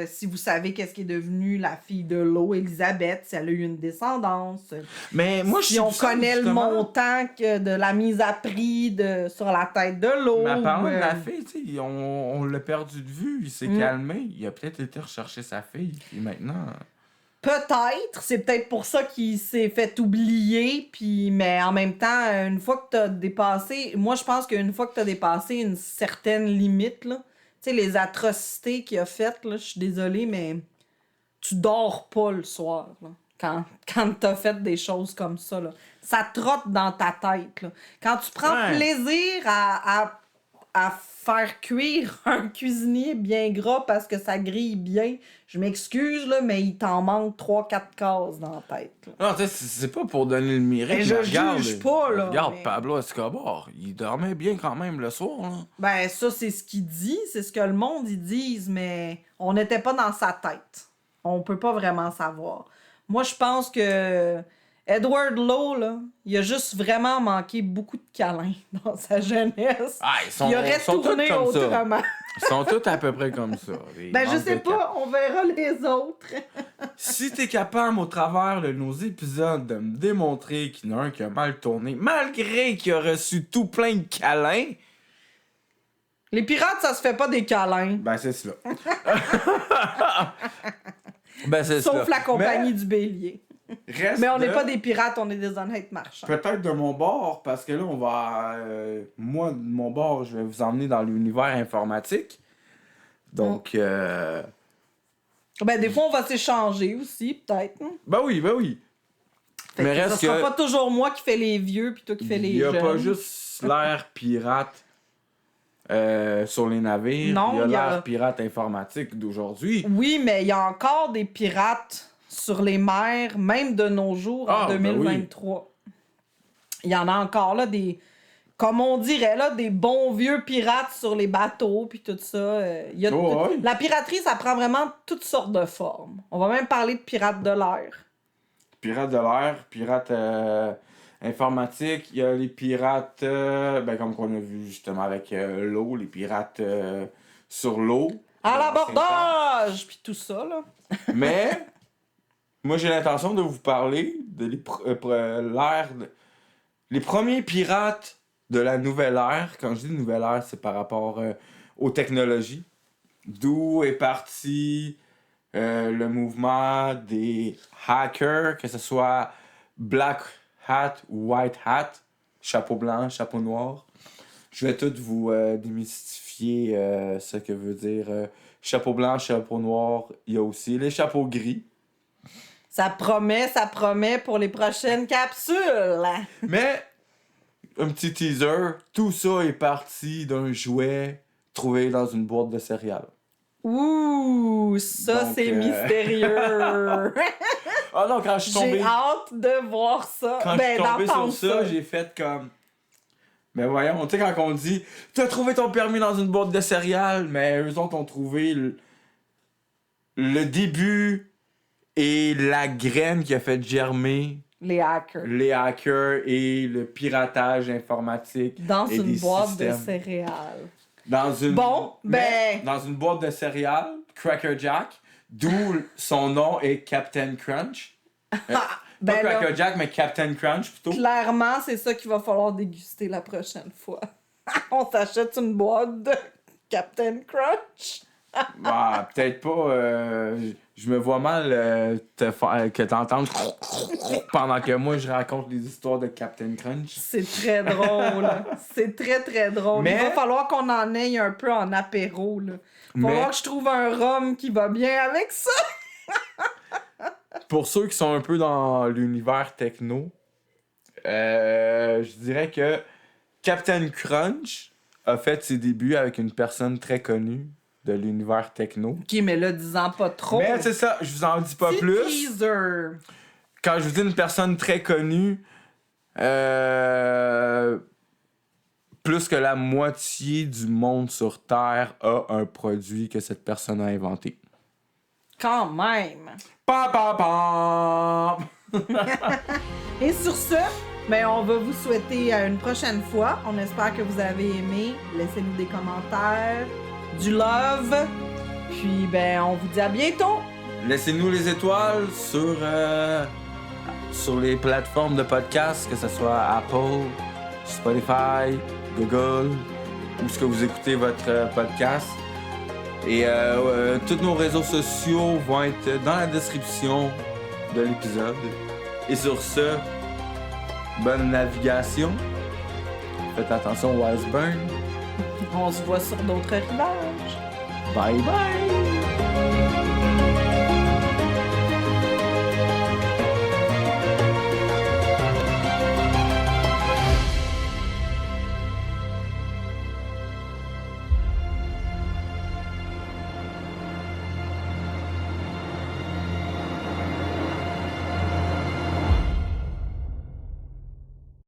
si vous savez qu'est-ce qui est devenu la fille de l'eau, Elisabeth, si elle a eu une descendance. Mais moi, si on connaît le montant de la mise à prix sur la tête de l'eau. Mais en parlant de la fille, tu sais, on l'a perdu de vue, il s'est calmé. Il a peut-être été rechercher sa fille, et maintenant... Peut-être, c'est peut-être pour ça qu'il s'est fait oublier, mais en même temps, une fois que t'as dépassé... Moi, je pense qu'une fois que t'as dépassé une certaine limite, là, tu sais, les atrocités qu'il a faites, là, je suis désolée, mais tu dors pas le soir, là, quand t'as fait des choses comme ça, là. Ça trotte dans ta tête, là. Quand tu prends plaisir à faire cuire un cuisinier bien gras parce que ça grille bien, je m'excuse, là, mais il t'en manque 3-4 cases dans la tête. Là. Non, tu sais, c'est pas pour donner le mérite. Mais je juge pas, là. Regarde Pablo Escobar, il dormait bien quand même le soir, là. Ben, ça, c'est ce qu'il dit, c'est ce que le monde, ils disent, mais on n'était pas dans sa tête. On peut pas vraiment savoir. Moi, je pense que Edward Lowe, là, il a juste vraiment manqué beaucoup de câlins dans sa jeunesse. Il aurait tourné autrement. Ils sont tous à peu près comme ça. Ben, je sais pas, on verra les autres. Si t'es capable, au travers de nos épisodes, de me démontrer qu'il y en a un qui a mal tourné, malgré qu'il a reçu tout plein de câlins... Les pirates, ça se fait pas des câlins. Ben, c'est cela. Sauf la compagnie du bélier. Mais on n'est pas des pirates, on est des honnêtes marchands. Peut-être de mon bord, parce que là, on va... moi, de mon bord, je vais vous emmener dans l'univers informatique. Donc... Ben, des fois, on va s'échanger aussi, peut-être. Hein? Ben oui. Mais reste que... sera pas toujours moi qui fais les vieux, puis toi qui fais les jeunes. Il n'y a pas juste l'air pirate sur les navires. Non, il y a l'air pirate informatique d'aujourd'hui. Oui, mais il y a encore des pirates sur les mers, même de nos jours, en 2023. Ben oui. Il y en a encore, là, comme on dirait, là, des bons vieux pirates sur les bateaux, puis tout ça. La piraterie, ça prend vraiment toutes sortes de formes. On va même parler de pirates de l'air. Pirates de l'air, pirates informatiques, il y a les pirates, comme qu'on a vu justement avec l'eau, les pirates sur l'eau. À l'abordage! Puis tout ça, là. Mais... Moi, j'ai l'intention de vous parler de les premiers pirates de la nouvelle ère. Quand je dis nouvelle ère, c'est par rapport aux technologies. D'où est parti le mouvement des hackers, que ce soit Black Hat ou White Hat, chapeau blanc, chapeau noir. Je vais tout vous démystifier ce que veut dire chapeau blanc, chapeau noir. Il y a aussi les chapeaux gris. Ça promet pour les prochaines capsules. Mais, un petit teaser, tout ça est parti d'un jouet trouvé dans une boîte de céréales. Ouh, ça donc, c'est mystérieux. Ah non, quand je suis tombé... J'ai hâte de voir ça. Quand je suis tombé sur ça, j'ai fait comme... Mais voyons, tu sais, quand on dit « T'as trouvé ton permis dans une boîte de céréales », mais eux autres ont trouvé le début... Et la graine qui a fait germer les hackers et le piratage informatique dans et une boîte de céréales. Dans une boîte de céréales, Cracker Jack, d'où son nom est Captain Crunch. Pas Cracker Jack, mais Captain Crunch plutôt. Clairement, c'est ça qu'il va falloir déguster la prochaine fois. On s'achète une boîte de Captain Crunch. Ah, peut-être pas. Je me vois mal que t'entendes pendant que moi je raconte les histoires de Captain Crunch. C'est très drôle. C'est très, très drôle. Mais- Il va falloir qu'on en aille un peu en apéro. Là. Il va falloir que je trouve un rhum qui va bien avec ça. Pour ceux qui sont un peu dans l'univers techno, je dirais que Captain Crunch a fait ses débuts avec une personne très connue de l'univers techno. Ok, mais là, disant pas trop. Mais c'est ça, je vous en dis pas Petit plus. teaser. Quand je vous dis une personne très connue, plus que la moitié du monde sur Terre a un produit que cette personne a inventé. Quand même. Pa pa pa! Et sur ce, ben, on va vous souhaiter à une prochaine fois. On espère que vous avez aimé. Laissez-nous des commentaires, du love. Puis, ben, on vous dit à bientôt. Laissez-nous les étoiles sur les plateformes de podcast, que ce soit Apple, Spotify, Google, où ce que vous écoutez votre podcast. Et tous nos réseaux sociaux vont être dans la description de l'épisode. Et sur ce, bonne navigation. Faites attention au iceberg. On se voit sur d'autres rivages. Bye bye!